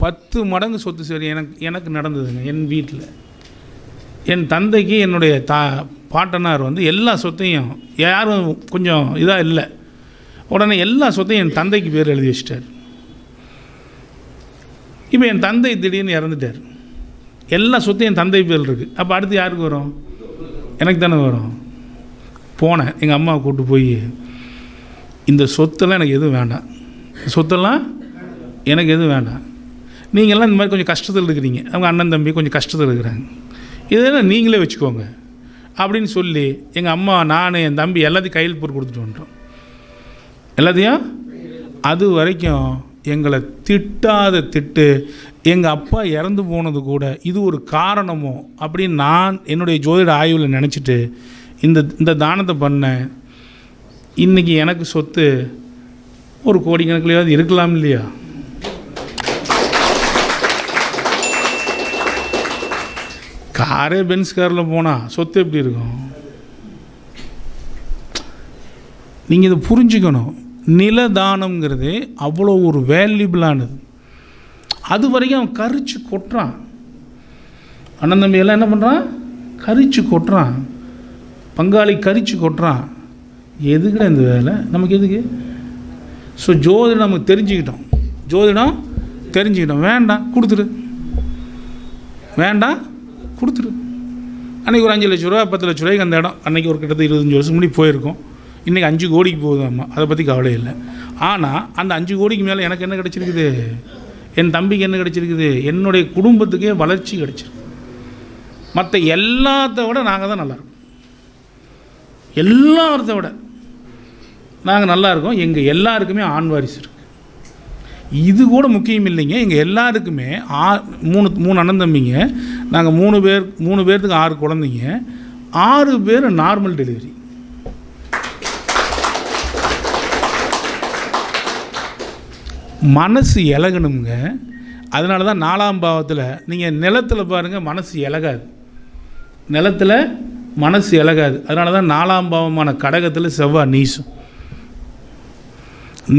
10 மடங்கு சொத்து சேரும். எனக்கு நடந்ததுங்க. என் வீட்டில் என் தந்தைக்கு என்னுடைய பாட்டனார் எல்லா சொத்தையும், யாரும் கொஞ்சம் இதாக இல்லை, உடனே எல்லா சொத்தையும் என் தந்தைக்கு பேர் எழுதி வச்சிட்டார். இப்போ என் தந்தை திடீர்னு இறந்துட்டார். எல்லா சொத்தையும் என் தந்தை பேர் இருக்குது. அப்போ அடுத்து யாருக்கு வரும்? எனக்கு தானே வரும். போனேன், எங்கள் அம்மாவை கூப்பிட்டு போய், இந்த சொத்தெல்லாம் எனக்கு எதுவும் வேண்டாம், நீங்கள்லாம் இந்த மாதிரி கொஞ்சம் கஷ்டத்தில் இருக்கிறீங்க, அவங்க அண்ணன் தம்பி கொஞ்சம் கஷ்டத்தில் இருக்கிறாங்க, இதெல்லாம் நீங்களே வச்சுக்கோங்க அப்படின்னு சொல்லி எங்கள் அம்மா, நான், என் தம்பி எல்லாத்தையும் கையில் போட்டு கொடுத்துட்டு வந்துட்டோம். எல்லாத்தையும் அது வரைக்கும் எங்களை திட்டாத திட்டு. எங்கள் அப்பா இறந்து போனது கூட இது ஒரு காரணமோ அப்படின்னு நான் என்னுடைய ஜோதிட ஆய்வில் நினச்சிட்டு இந்த தானத்தை பண்ணேன். இன்றைக்கி எனக்கு சொத்து ஒரு கோடிக்கணக்கிலையாவது இருக்கலாம் இல்லையா? காரே பென்ஸ் காரில் போனால் சொத்து எப்படி இருக்கும்? நீங்கள் இதை புரிஞ்சுக்கணும். நிலதானம்ங்கிறது அவ்வளோ ஒரு வேல்யூபிளானது. அது வரைக்கும் அவன் கரிச்சு கொட்டுறான். அண்ணன் தம்பி எல்லாம் என்ன பண்ணுறான்? கரிச்சு கொட்டுறான். பங்காளி கரிச்சு கொட்டுறான். எதுக்குடா இந்த வேலை நமக்கு? எதுக்கு? ஸோ ஜோதிடம் நமக்கு தெரிஞ்சுக்கிட்டோம். ஜோதிடம் தெரிஞ்சுக்கிட்டோம். வேண்டாம் கொடுத்துரு, வேண்டாம் கொடுத்துரு. அன்றைக்கி ஒரு 5 லட்ச ரூபா 10 லட்ச ரூபாய்க்கு அந்த இடம் அன்றைக்கி ஒரு கிட்டத்தட்ட 25 வருஷம் முன்னாடி போயிருக்கோம். இன்றைக்கி 5 கோடிக்கு போகுதாம்மா. அதை பற்றி கவலை இல்லை. ஆனால் அந்த 5 கோடிக்கு மேலே எனக்கு என்ன கிடச்சிருக்குது? என் தம்பிக்கு என்ன கிடச்சிருக்குது? என்னுடைய குடும்பத்துக்கே வளர்ச்சி கிடச்சிருக்கு. மற்ற எல்லாத்த விட நாங்கள் தான் நல்லாயிருக்கோம். எல்லாத்த விட நாங்கள் நல்லா இருக்கோம். எங்கள் எல்லாருக்குமே ஆண் வாரிசு இருக்குது. இது கூட முக்கியம் இல்லைங்க. எங்கள் எல்லாருக்குமே 3 அண்ணன் தம்பிங்க. நாங்கள் 3 பேர்த்துக்கு 6 குழந்தைங்க. 6 பேர் நார்மல் டெலிவரி. மனசு இலகணுங்க. அதனால தான் 4ஆம் பாவத்தில் நீங்கள் நிலத்தில் பாருங்கள், மனசு இலகாது. நிலத்தில் மனசு இலகாது. அதனால தான் 4ஆம் பாவமான கடகத்தில் செவ்வாய் நீசும்.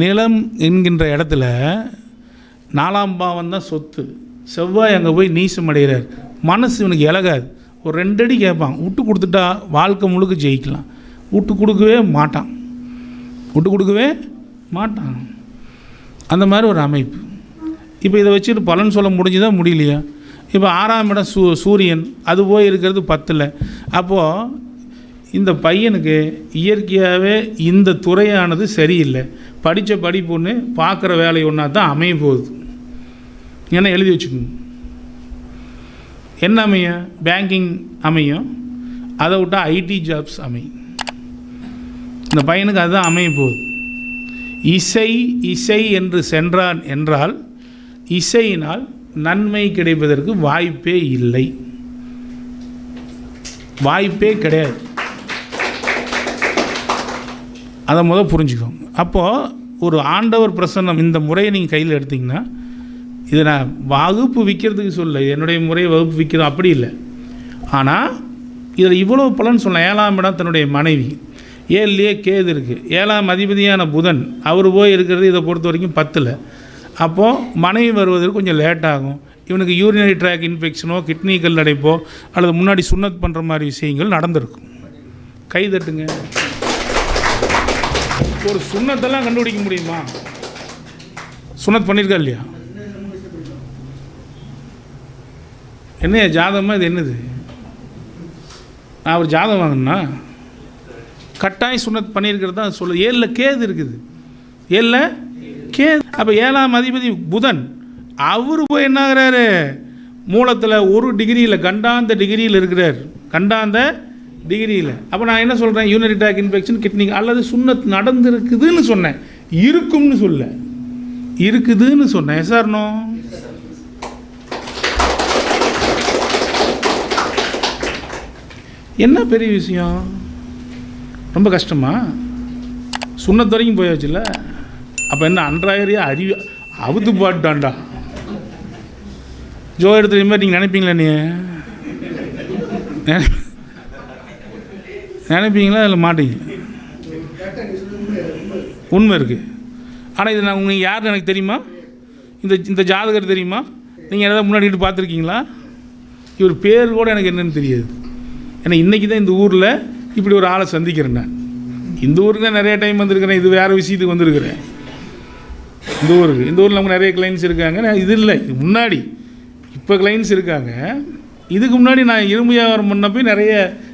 நிலம் என்கின்ற இடத்துல 4ஆம் பாவம் தான் சொத்து. செவ்வாய் அங்கே போய் நீசம் அடைகிறார். மனசு இவனுக்கு இலகாது. ஒரு 2 அடி கேட்பான். விட்டு கொடுத்துட்டா வாழ்க்கை முழுக்க ஜெயிக்கலாம். விட்டு கொடுக்கவே மாட்டான். விட்டு கொடுக்கவே மாட்டான். அந்த மாதிரி ஒரு அமைப்பு. இப்போ இதை வச்சுட்டு பலன் சொல்ல முடிஞ்சுதா? முடியலையா? இப்போ 6ஆம் இடம் சூரியன், அது போய் இருக்கிறது 10ல். அப்போது இந்த பையனுக்கு இயற்கையாகவே இந்த துறையானது சரியில்லை. படித்த படிப்பு ஒன்று, பார்க்குற வேலை ஒன்றா தான் அமைய போகுது. ஏன்னா எழுதி வச்சுக்கோங்க. என்ன அமையும்? பேங்கிங் அமையும். அதை விட்டால் ஐடி ஜாப்ஸ் அமையும். இந்த பையனுக்கு அதுதான் அமைய போகுது. இசை என்று சென்றான் என்றால் இசையினால் நன்மை கிடைப்பதற்கு வாய்ப்பே இல்லை. வாய்ப்பே கிடையாது. அதை முதல் புரிஞ்சுக்கோங்க. அப்போது ஒரு ஆண்டவர் பிரசன்னம் இந்த முறையை நீங்கள் கையில் எடுத்திங்கன்னா, இதை நான் வகுப்பு விற்கிறதுக்கு சொல்ல, என்னுடைய முறையை வகுப்பு விற்கிறது அப்படி இல்லை. ஆனால் இதில் இவ்வளோ பலன் சொல்லலாம். 7ஆம் இடம் தன்னுடைய மனைவி, 7லேயே கேது இருக்குது. 7ஆம் அதிபதியான புதன் அவர் போய் இருக்கிறது இதை பொறுத்த வரைக்கும் 10ல். அப்போது மனைவி வருவதற்கு கொஞ்சம் லேட் ஆகும். இவனுக்கு யூரினரி ட்ராக் இன்ஃபெக்ஷனோ கிட்னி கல் அடைப்போ அல்லது முன்னாடி சுண்ணத் பண்ணுற மாதிரி விஷயங்கள் நடந்திருக்கும். கை தட்டுங்க. ஒரு சுண்ணத்தெல்லாம் கண்டுபிடிக்க முடியுமா? சுண்ணத் பண்ணியிருக்கா இல்லையா? என்ன ஜாதகமாக இது? என்னது? நான் ஒரு ஜாதகம் வாங்கினா கட்டாயம் சுண்ணத் பண்ணியிருக்கிறது தான் சொல்லுது. 7ல் கேது இருக்குது. 7ல் கேது. அப்போ 7ஆம் அதிபதி புதன் அவர் போய் என்ன ஆகிறாரு? மூலத்தில் 1 டிகிரியில் கண்டாந்த டிகிரியில் இருக்கிறார். கண்டாந்த டிகிரியில். அப்போ நான் என்ன சொல்கிறேன்? யூரினரி ட்ராக் இன்ஃபெக்ஷன், கிட்னி அல்லது சுண்ணத் நடந்துருக்குதுன்னு சொன்னேன். இருக்கும்னு சொல்ல, இருக்குதுன்னு சொன்னேன். எஸ்ஆர்னோ? என்ன பெரிய விஷயம்? ரொம்ப கஷ்டமா? சுண்ணத்து வரைக்கும் போயாச்சுல்ல. அப்போ என்ன அன்றாயிரியா அறிவு அவுத்து பாட்டான்டா. ஜோ எடுத்து மாதிரி நீங்கள் நினைப்பீங்களா? நீ நினைப்பீங்களா? இல்லை மாட்டீங்களா? உண்மை இருக்குது. ஆனால் இது நான் நீங்கள் யார் எனக்கு தெரியுமா? இந்த ஜாதகர் தெரியுமா? நீங்கள் எதாவது முன்னாடி பார்த்துருக்கீங்களா? இவர் பேர் கூட எனக்கு என்னென்னு தெரியாது. ஏன்னா இன்றைக்கி தான் இந்த ஊரில் இப்படி ஒரு ஆளை சந்திக்கிறேன். நான் இந்த ஊருக்கு தான் நிறைய டைம் வந்திருக்கிறேன். இது வேறு விஷயத்துக்கு வந்திருக்கிறேன். இந்த ஊரில் நமக்கு நிறைய கிளைண்ட்ஸ் இருக்காங்க. இது இல்லை, இது முன்னாடி இப்போ கிளைண்ட்ஸ் இருக்காங்க. இதுக்கு முன்னாடி நான் இரும்பு வியாபாரம் பண்ணப்போ நிறைய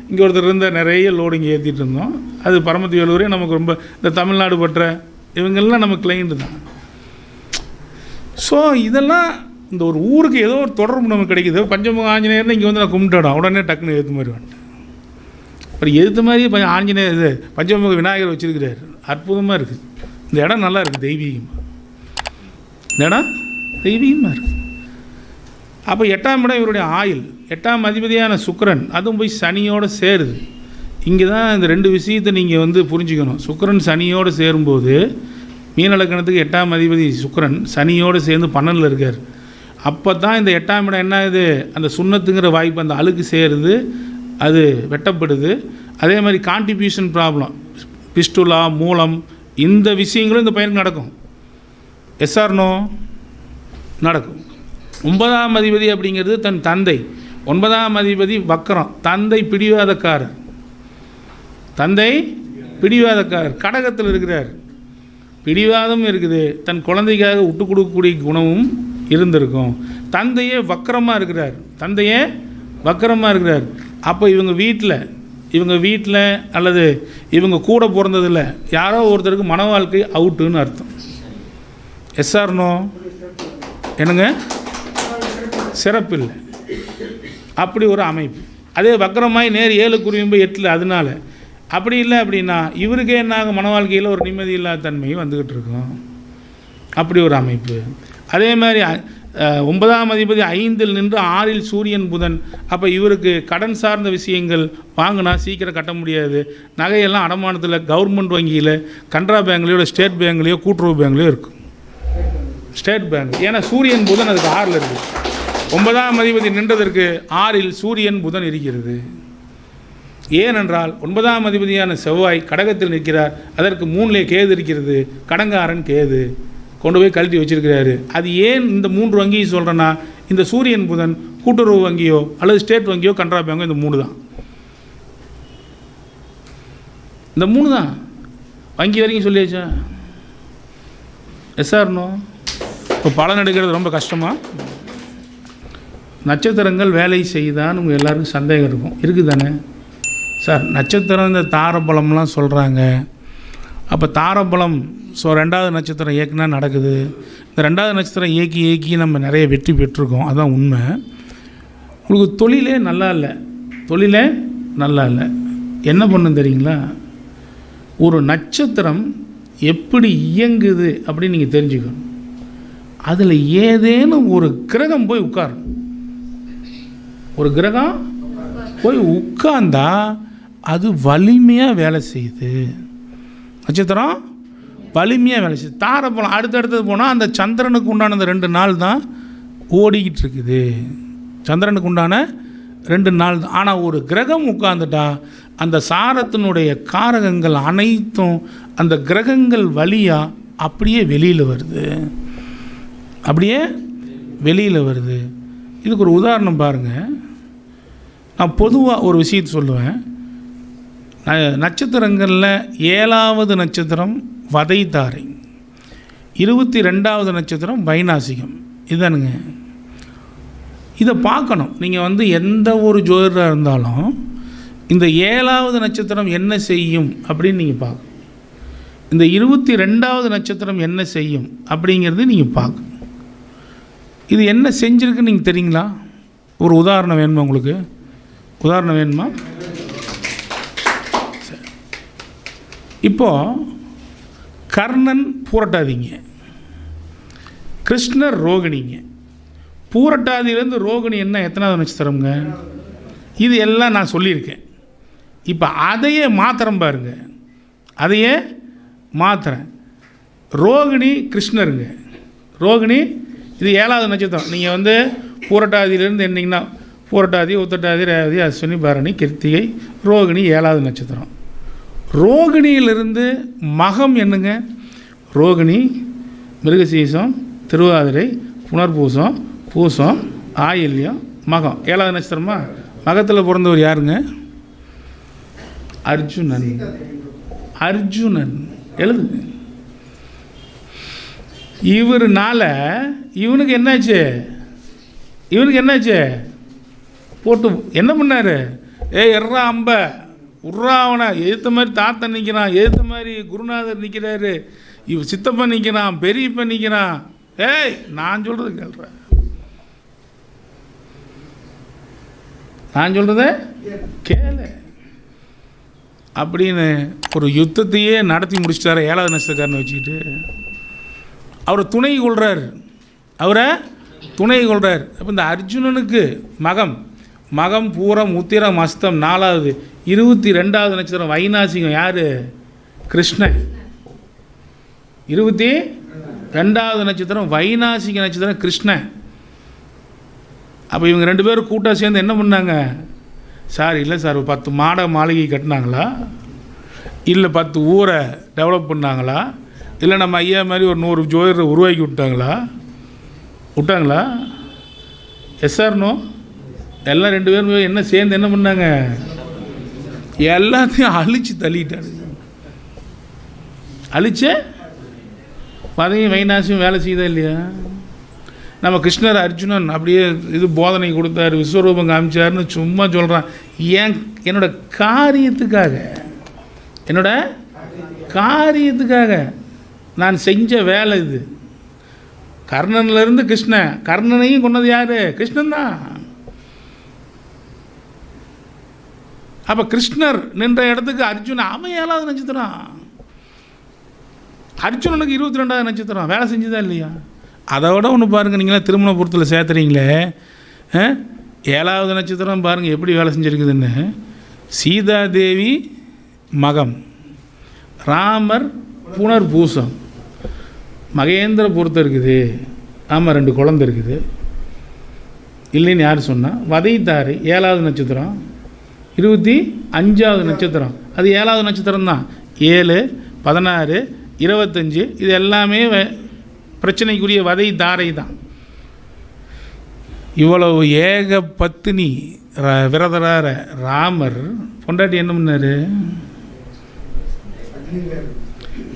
இங்கே ஒருத்தர் இருந்தால் நிறைய லோடு இங்கே ஏற்றிட்டு இருந்தோம். அது பரமத்தி வேலூரே நமக்கு ரொம்ப இந்த தமிழ்நாடு பற்ற இவங்கெல்லாம் நம்ம கிளைண்ட்டு தான். ஸோ இதெல்லாம் இந்த ஒரு ஊருக்கு ஏதோ ஒரு தொடர்பு நமக்கு கிடைக்குது. பஞ்சமுக ஆஞ்சநேயர்னு இங்கே வந்து நான் கும்பிட்டுடும் உடனே டக்குன்னு ஏற்ற மாதிரி வந்துட்டேன். அப்புறம் எதிர்த்த மாதிரியே ஆஞ்சநேயர் இது பஞ்சமுக விநாயகர் வச்சுருக்கிறார். அற்புதமாக இருக்குது. இந்த இடம் நல்லா இருக்குது. தெய்வீகமாக இந்த இடம் தெய்வீகமாக இருக்குது. அப்போ 8ஆம் இடம் இவருடைய ஆயுள். 8ஆம் அதிபதியான சுக்கிரன் அதுவும் போய் சனியோடு சேருது. இங்கே தான் இந்த 2 விஷயத்தை நீங்கள் வந்து புரிஞ்சுக்கணும். சுக்கிரன் சனியோடு சேரும்போது மீன லக்னத்துக்கு 8ஆம் அதிபதி சுக்கிரன் சனியோடு சேர்ந்து 12ல் இருக்கார். அப்போ தான் இந்த 8ஆம் இடம் என்ன ஆகுது, அந்த சுண்ணத்துங்கிற வாய்ப்பு அந்த அழுக்கு சேருது, அது வெட்டப்படுது. அதே மாதிரி கான்ட்ரிபியூஷன் ப்ராப்ளம், பிஸ்டுலா, மூலம், இந்த விஷயங்களும் இந்த பையனுக்கு நடக்கும். எஸ்ஆர்னோ நடக்கும். 9ஆம் அதிபதி அப்படிங்கிறது தன் தந்தை. 9ஆம் அதிபதி வக்கரம், தந்தை பிடிவாதக்காரர். தந்தை பிடிவாதக்காரர், கடகத்தில் இருக்கிறார். பிடிவாதம் இருக்குது, தன் குழந்தைக்காக விட்டு கொடுக்கக்கூடிய குணமும் இருந்திருக்கும். தந்தையே வக்கரமாக இருக்கிறார், தந்தையே வக்கரமாக இருக்கிறார். அப்போ இவங்க வீட்டில் அல்லது இவங்க கூட பிறந்ததில்லை யாரோ ஒருத்தருக்கு மன வாழ்க்கை அவுட்டுன்னு அர்த்தம். எஸ்ஆர்னோ என்னங்க, சிறப்பில்லை. அப்படி ஒரு அமைப்பு. அதே வக்கரமாய் நேர் 7 குறியும்போது 8, அதனால அப்படி இல்லை அப்படின்னா இவருக்கே என்னாகும், மன வாழ்க்கையில் ஒரு நிம்மதி இல்லாத தன்மையும் வந்துக்கிட்டு இருக்கும். அப்படி ஒரு அமைப்பு. அதே மாதிரி 9ஆம் அதிபதி 5இல் நின்று 6இல் சூரியன் புதன். அப்போ இவருக்கு கடன் சார்ந்த விஷயங்கள் வாங்கினா சீக்கிரம் கட்ட முடியாது. நகையெல்லாம் அடமானத்தில் கவர்மெண்ட் வங்கியில், கனரா பேங்க்லேயோ, ஸ்டேட் பேங்க்லேயோ, கூட்டுறவு பேங்க்லேயோ இருக்கும். ஸ்டேட் பேங்க், ஏன்னா சூரியன் புதன் அதுக்கு 6இல் இருக்குது. 9ஆம் அதிபதி நின்றதற்கு 6இல் சூரியன் புதன் இருக்கிறது. ஏனென்றால் 9ஆம் அதிபதியான செவ்வாய் கடகத்தில் நிற்கிறார், அதற்கு 3லே கேது இருக்கிறது. கடங்காரன் கேது கொண்டு போய் கழட்டி வச்சிருக்கிறாரு. அது ஏன் இந்த 3 வங்கியை சொல்கிறேன்னா, இந்த சூரியன் புதன் கூட்டுறவு வங்கியோ அல்லது ஸ்டேட் வங்கியோ கனரா பேங்கோ, இந்த 3 தான். இந்த 3 தான் வங்கி வரைக்கும் சொல்லியாச்சா? எஸ்ஆர்னோ? இப்போ பலன் எடுக்கிறது ரொம்ப கஷ்டமாக? நட்சத்திரங்கள் வேலை செய்தான்னு உங்கள் எல்லாருக்கும் சந்தேகம் இருக்குது தானே சார்? நட்சத்திரம் இந்த தாரபலம்லாம் சொல்கிறாங்க. அப்போ தாரபலம், ஸோ 2வது நட்சத்திரம் இயக்குனா நடக்குது. இந்த 2வது நட்சத்திரம் இயக்கி நம்ம நிறைய வெற்றி பெற்றிருக்கோம், அதுதான் உண்மை. உங்களுக்கு தொழிலே நல்லா இல்லை. என்ன பண்ணும் தெரியுங்களா? ஒரு நட்சத்திரம் எப்படி இயங்குது அப்படின்னு நீங்கள் தெரிஞ்சுக்கணும். அதில் ஏதேனும் ஒரு கிரகம் போய் உட்காரும். ஒரு கிரகம் போய் உட்கார்ந்தா அது வலிமையாக வேலை செய்யுது. நட்சத்திரம் வலிமையாக வேலை செய்யுது. தாரபலம் அடுத்தடுத்தது போனால் அந்த சந்திரனுக்கு உண்டான அந்த 2 நாள் தான் ஓடிக்கிட்டு இருக்குது. சந்திரனுக்கு உண்டான 2 நாள் தான். ஆனால் ஒரு கிரகம் உட்கார்ந்துட்டா அந்த சாரத்தினுடைய காரகங்கள் அனைத்தும் அந்த கிரகங்கள் வழியாக அப்படியே வெளியில் வருது. இதுக்கு ஒரு உதாரணம் பாருங்கள். நான் பொதுவாக ஒரு விஷயத்தை சொல்லுவேன். நட்சத்திரங்களில் 7வது நட்சத்திரம் வதைத்தாரை, 22வது நட்சத்திரம் வைநாசிகம். இதுதானுங்க. இதை பார்க்கணும். நீங்கள் எந்த ஒரு ஜோதிடராக இருந்தாலும் இந்த 7வது நட்சத்திரம் என்ன செய்யும் அப்படின்னு நீங்கள் பார்க்கணும். இந்த 22வது நட்சத்திரம் என்ன செய்யும் அப்படிங்கிறது நீங்கள் பார்க்கணும். இது என்ன செஞ்சுருக்குன்னு நீங்கள் தெரியுங்களா? ஒரு உதாரணம் வேணுமா உங்களுக்கு? உதாரணம் வேணுமா? சரி. இப்போது கர்ணன் பூரட்டாதிங்க, கிருஷ்ணர் ரோகிணிங்க. பூரட்டாதியிலேருந்து ரோகிணி என்ன எத்தனாவது நட்சத்திரம்ங்க? இது எல்லாம் நான் சொல்லியிருக்கேன். இப்போ அதையே மாத்திரம் பாருங்க, அதையே மாத்திரேன். ரோகிணி கிருஷ்ணருங்க. ரோகிணி இது 7வது நட்சத்திரம். நீங்கள் பூரட்டாதியிலேருந்து என்னீங்கன்னா பூரட்டாதி, உத்திரட்டாதி, ரேவதி, அஸ்வினி, பரணி, கிருத்திகை, ரோகிணி 7வது நட்சத்திரம். ரோகிணியிலிருந்து மகம் என்னங்க? ரோகிணி, மிருகசீசம், திருவாதிரை, புனர்பூசம், பூசம், ஆயில்யம், மகம் 7வது நட்சத்திரமா? மகத்தில் பிறந்தவர் யாருங்க? அர்ஜுனன். எழுதுங்க. இவனுக்கு என்னாச்சு? போட்டு என்ன பண்ணார்? எர்ரா அம்ப உர்ராவனை எதிர்த்த மாதிரி தாத்தன் நிற்கிறான், எதிர்த்த மாதிரி குருநாதர் நிற்கிறாரு, சித்தப்பன் நிற்கிறான், பெரியப்பன் நிற்கிறான். நான் சொல்கிறது கேளு அப்படின்னு ஒரு யுத்தத்தையே நடத்தி முடிச்சிட்டாரு 7வது நட்சத்திரக்காரனை வச்சுக்கிட்டு. அவரை துணை கொள்கிறார். அப்போ இந்த அர்ஜுனனுக்கு மகம் பூரம், உத்திரம், அஸ்தம் 4வது, 22வது நட்சத்திரம் வைநாசிகம். யார்? கிருஷ்ணன். 22வது நட்சத்திரம் வைநாசிக நட்சத்திரம் கிருஷ்ணன். அப்போ இவங்க 2 பேரும் கூட்டாக சேர்ந்து என்ன பண்ணாங்க? சார் இல்லை சார் 10 மாட மாளிகை கட்டினாங்களா, இல்லை 10 ஊரை டெவலப் பண்ணாங்களா, இல்லை நம்ம ஐயா மாதிரி ஒரு 100 ஜோதிடரை உருவாக்கி விட்டாங்களா? Yes sir no? எல்லாம் 2 பேரும் என்ன சேர்ந்து என்ன பண்ணாங்க? எல்லாத்தையும் அழிச்சு தள்ளிட்டாரு. அழிச்சு பதையும் வைநாசியும் வேலை செய்தா இல்லையா? நம்ம கிருஷ்ணர் அர்ஜுனன் அப்படியே இது போதனை கொடுத்தாரு, விஸ்வரூபம் காமிச்சாருன்னு சும்மா சொல்கிறான். என்னோட காரியத்துக்காக நான் செஞ்ச வேலை இது. கர்ணன்லேருந்து கிருஷ்ணன், கர்ணனையும் கொண்டது யார்? கிருஷ்ணன் தான். அப்போ கிருஷ்ணர் நின்ற இடத்துக்கு அர்ஜுனன், அவன் 7வது நட்சத்திரம். அர்ஜுனனுக்கு 22வது நட்சத்திரம். வேலை செஞ்சுதா இல்லையா? அதோட ஒன்று பாருங்கள், நீங்களாம் திருமணபுரத்தில் சேர்த்துறீங்களே, 7வது நட்சத்திரம் பாருங்கள் எப்படி வேலை செஞ்சுருக்குதுன்னு. சீதாதேவி மகம், ராமர் புனர்பூசம், மகேந்திரபுரத்தை இருக்குது. ஆமாம், 2 குழந்தை இருக்குது இல்லைன்னு யார் சொன்னால்? வதைத்தாரு 7வது நட்சத்திரம், 25வது நட்சத்திரம், அது 7வது நட்சத்திரம் தான். 7, 16, 25 இது எல்லாமே பிரச்சனைக்குரிய வதை தாரை தான். இவ்வளவு ஏக பத்தினி விரதரார ராமர் பொண்டாட்டி என்ன பண்ணார்?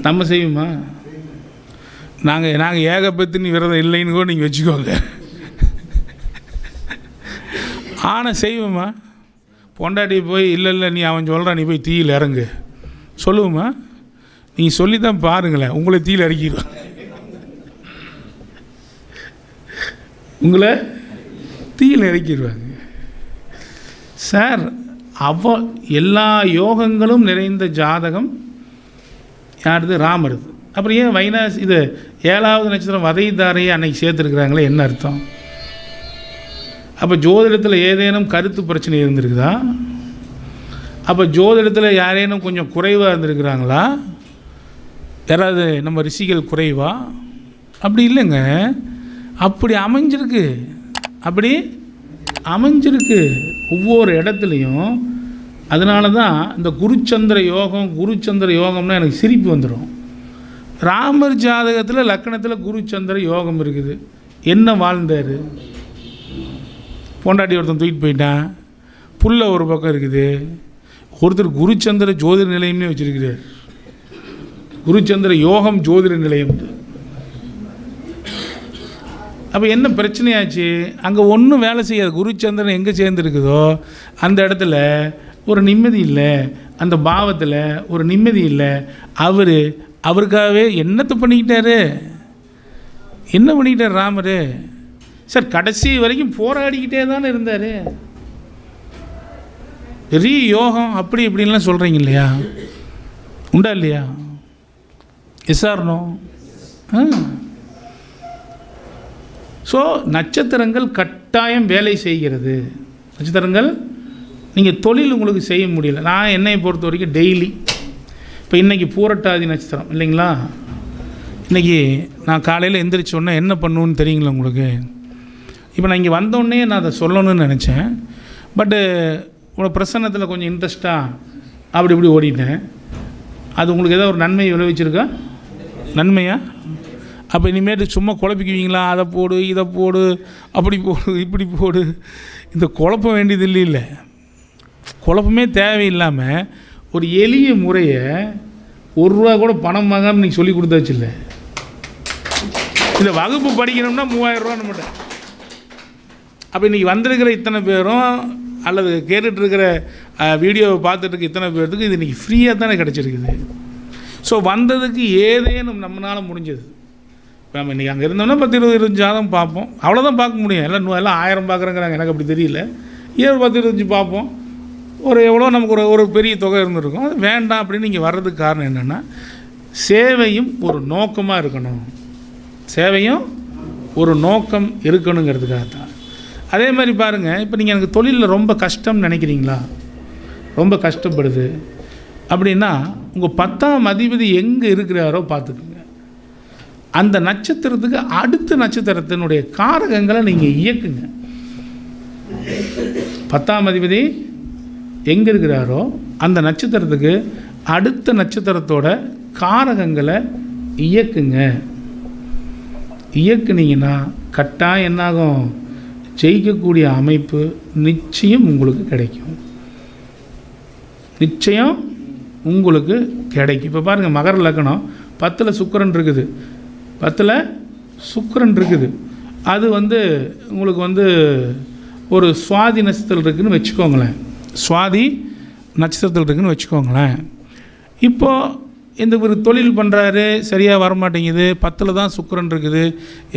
நம்ம செய்வோமா? நாங்கள் ஏக பத்தினி விரதம் இல்லைன்னு கூட நீங்கள் வச்சுக்கோங்க. ஆனால் செய்வோமா? பொண்டாட்டி போய் இல்லை நீ அவன் சொல்கிறான் நீ போய் தீயில் இறங்கு சொல்லுவோமா? நீங்கள் சொல்லி தான் பாருங்களேன், உங்களை தீயில் இறக்கிடுவாங்க. உங்களை தீயில் இறக்கிடுவாங்க சார். எல்லா யோகங்களும் நிறைந்த ஜாதகம் யாருது? ராமருது. அப்புறம் ஏன் வைநாசி இது 7வது நட்சத்திரம் வதைதாரையை அன்னைக்கு சேர்த்துருக்குறாங்களே, என்ன அர்த்தம்? அப்போ ஜோதிடத்தில் ஏதேனும் கருத்து பிரச்சனை இருந்திருக்குதா? அப்போ ஜோதிடத்தில் யாரேனும் கொஞ்சம் குறைவாக இருந்திருக்கிறாங்களா? யாராவது நம்ம ரிஷிகள் குறைவா? அப்படி இல்லைங்க, அப்படி அமைஞ்சிருக்கு ஒவ்வொரு இடத்துலையும். அதனால தான் இந்த குருச்சந்திர யோகம்னா எனக்கு சிரிப்பு வந்துடும். ராமர் ஜாதகத்தில் லக்கணத்தில் குருச்சந்திர யோகம் இருக்குது. என்ன வாழ்ந்தார்? பொண்டாட்டி ஒருத்தன் தூக்கிட்டு போயிட்டான், புல்ல ஒரு பக்கம் இருக்குது. ஒருத்தர் குருச்சந்திர ஜோதிட நிலையம்னே வச்சிருக்கிறார். குருச்சந்திர யோகம் ஜோதிட நிலையம். அப்போ என்ன பிரச்சனையாச்சு? அங்கே ஒன்றும் வேலை செய்யாது. குருச்சந்திரன் எங்கே சேர்ந்துருக்குதோ அந்த இடத்துல ஒரு நிம்மதி இல்லை, அந்த பாவத்தில் ஒரு நிம்மதி இல்லை. அவருக்காகவே என்னத்தை பண்ணிக்கிட்டாரு? என்ன பண்ணிக்கிட்டார் ராமர்? சார் கடைசி வரைக்கும் போராடிக்கிட்டே தானே இருந்தார். பெரிய யோகம் அப்படி இப்படின்லாம் சொல்கிறீங்க இல்லையா? உண்டா இல்லையா? எஸ்ஆர்னோ? ஸோ நட்சத்திரங்கள் கட்டாயம் வேலை செய்கிறது. நட்சத்திரங்கள் நீங்கள் தொழில் உங்களுக்கு செய்ய முடியல. நான் என்னை பொறுத்த வரைக்கும் டெய்லி இப்போ இன்றைக்கி பூரட்டாதி நட்சத்திரம் இல்லைங்களா? இன்றைக்கி நான் காலையில் எந்திரிச்சோன்னே என்ன பண்ணுவேன்னு தெரியுங்களா உங்களுக்கு? இப்போ நான் இங்கே வந்தோடனே நான் அதை சொல்லணும்னு நினச்சேன். பட்டு உங்களோட பிரசன்னத்தில் கொஞ்சம் இன்ட்ரெஸ்ட்டாக அப்படி இப்படி ஓடிட்டேன். அது உங்களுக்கு ஏதோ ஒரு நன்மை விளைவிச்சிருக்கா? நன்மையா? அப்போ இனிமேட்டு சும்மா குழப்பிக்குவீங்களா? அதை போடு, இதை போடு, அப்படி போடு, இப்படி போடு. இந்த குழப்பம் வேண்டியது இல்லை. குழப்பமே தேவையில்லாமல் ஒரு எளிய முறையை ₹1 கூட பணம் வாங்காமல் நீங்கள் சொல்லி கொடுத்தாச்சு இல்லை. இந்த வகுப்பு படிக்கணும்னா ₹3000 நம்மகிட்ட. அப்போ இன்றைக்கி வந்திருக்கிற இத்தனை பேரும் அல்லது கேட்டுட்ருக்கிற வீடியோவை பார்த்துட்ருக்க இத்தனை பேர்த்துக்கு இது இன்றைக்கி ஃப்ரீயாக தானே கிடச்சிருக்குது. ஸோ வந்ததுக்கு ஏதேனும் நம்மளால் முடிஞ்சது. இப்போ நம்ம இன்றைக்கி அங்கே இருந்தோம்னா 10-20 ஜாதகம் பார்ப்போம், அவ்வளோதான் பார்க்க முடியும். எல்லாம் 1000 பார்க்குறேங்கிறாங்க, எனக்கு அப்படி தெரியல. 10-25 பார்ப்போம். ஒரு எவ்வளோ நமக்கு ஒரு பெரிய தொகை இருந்திருக்கும். அது வேண்டாம் அப்படின்னு நீங்கள் வர்றதுக்கு காரணம் என்னென்னா, சேவையும் ஒரு நோக்கமாக இருக்கணும். சேவையும் ஒரு நோக்கம் இருக்கணுங்கிறதுக்காக தான். அதே மாதிரி பாருங்கள், இப்போ நீங்கள் எனக்கு தொழிலில் ரொம்ப கஷ்டம்னு நினைக்கிறீங்களா? ரொம்ப கஷ்டப்படுது அப்படின்னா உங்கள் 10ஆம் அதிபதி எங்கே இருக்கிறாரோ பார்த்துக்குங்க. அந்த நட்சத்திரத்துக்கு அடுத்த நட்சத்திரத்தினுடைய காரகங்களை நீங்கள் இயக்குங்க. 10ஆம் அதிபதி எங்கே இருக்கிறாரோ அந்த நட்சத்திரத்துக்கு அடுத்த நட்சத்திரத்தோட காரகங்களை இயக்குங்க. இயக்குனீங்கன்னா கட்டாயம் என்னாகும், ஜெயிக்கக்கூடிய அமைப்பு நிச்சயம் உங்களுக்கு கிடைக்கும். நிச்சயம் உங்களுக்கு கிடைக்கும். இப்போ பாருங்கள், மகர லக்னம் 10ல் சுக்கிரன் இருக்குது. 10ல் சுக்கிரன் இருக்குது. அது உங்களுக்கு ஒரு சுவாதி நட்சத்திரம் இருக்குதுன்னு வச்சுக்கோங்களேன். சுவாதி நட்சத்திரத்தில் இருக்குதுன்னு வச்சுக்கோங்களேன். இப்போது இந்த ஒரு தொழில் பண்ணுறாரு, சரியாக வரமாட்டேங்குது. 10ல் தான் சுக்கிரன் இருக்குது.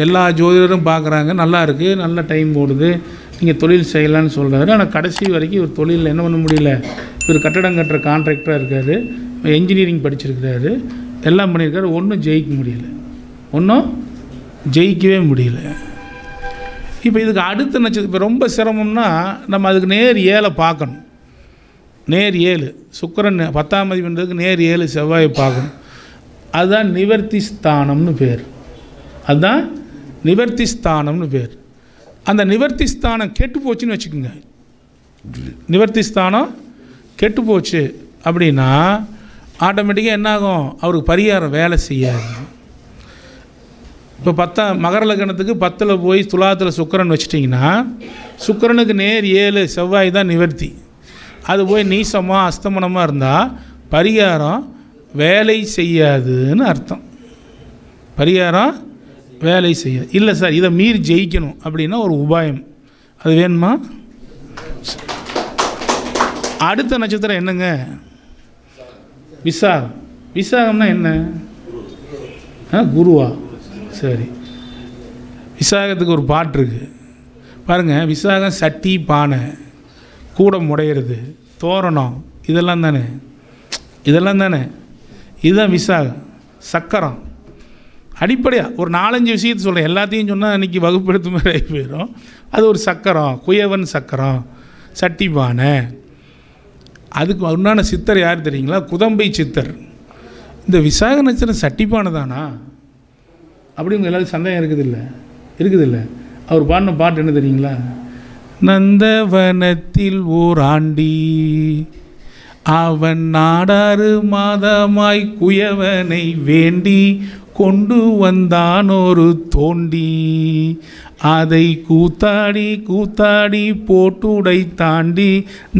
எல்லா ஜோதிடரும் பார்க்குறாங்க, நல்லா இருக்குது, நல்ல டைம் ஓடுது, நீங்கள் தொழில் செய்யலான்னு சொல்கிறாரு. ஆனால் கடைசி வரைக்கும் இவர் தொழிலில் என்ன பண்ண முடியல. இவர் கட்டடம் கட்டுற கான்ட்ராக்டராக இருக்கார், என்ஜினியரிங் படிச்சிருக்கிறாரு, எல்லாம் பண்ணியிருக்காரு. ஒன்றும் ஜெயிக்க முடியல, ஒன்றும் ஜெயிக்கவே முடியல. இப்போ இதுக்கு அடுத்த நட்சத்திரம் இப்போ ரொம்ப சிரமம்னா நம்ம அதுக்கு நேர் 7 பார்க்கணும். நேர் 7 சுக்கிரன் 10ஆம் அதிபதிக்கு நேர் 7 செவ்வாயை பார்க்கணும். அதுதான் நிவர்த்தி ஸ்தானம்னு பேர். அதுதான் நிவர்த்தி ஸ்தானம்னு பேர். அந்த நிவர்த்தி ஸ்தானம் கெட்டு போச்சுன்னு வச்சுக்கோங்க. நிவர்த்தி ஸ்தானம் கெட்டு போச்சு அப்படின்னா ஆட்டோமேட்டிக்காக என்னாகும், அவருக்கு பரிகாரம் வேலை செய்யாது. இப்போ மகர லக்னத்துக்கு 10ல் போய் துலாத்தில் சுக்கிரன் வச்சிட்டிங்கன்னா சுக்கிரனுக்கு நேர் 7 செவ்வாய் தான் நிவர்த்தி. அது போய் நீசமாக அஸ்தமனமாக இருந்தால் பரிகாரம் வேலை செய்யாதுன்னு அர்த்தம். பரிகாரம் வேலை செய்யாது. இல்லை சார், இதை மீறி ஜெயிக்கணும் அப்படின்னா ஒரு உபாயம், அது வேணுமா? அடுத்த நட்சத்திரம் என்னங்க? விசாகம். விசாகம்னா என்ன? குருவா? சரி, விசாகத்துக்கு ஒரு பாட்டு இருக்குது பாருங்கள். விசாகம் சட்டி பானை கூடம் முடையிறது தோரணம் இதெல்லாம் தானே, இதெல்லாம் தானே. இதுதான் விசாகம். சக்கரம் அடிப்படையாக ஒரு 4-5 விஷயத்தை சொல்கிறேன். எல்லாத்தையும் சொன்னால் அன்றைக்கி வகுப்பெடுத்து மாதிரி ஆகி போயிடும். அது ஒரு சக்கரம், குயவன் சக்கரம், சட்டி பானை. அதுக்கு உண்டான சித்தர் யார் தெரியுங்களா? குதம்பை சித்தர். இந்த விசாக நட்சத்திரம் சட்டிப்பானை தானா அப்படி உங்கள் எல்லாரும் சந்தேகம் இருக்குதில்ல. அவர் பாடின பாட்டு என்ன தெரியுங்களா? நந்தவனத்தில் ஓர் ஆண்டி அவன் 4 மாதமாய் குயவனை வேண்டி கொண்டு வந்தான் ஒரு தோண்டி, அதை கூத்தாடி கூத்தாடி போட்டுடை தாண்டி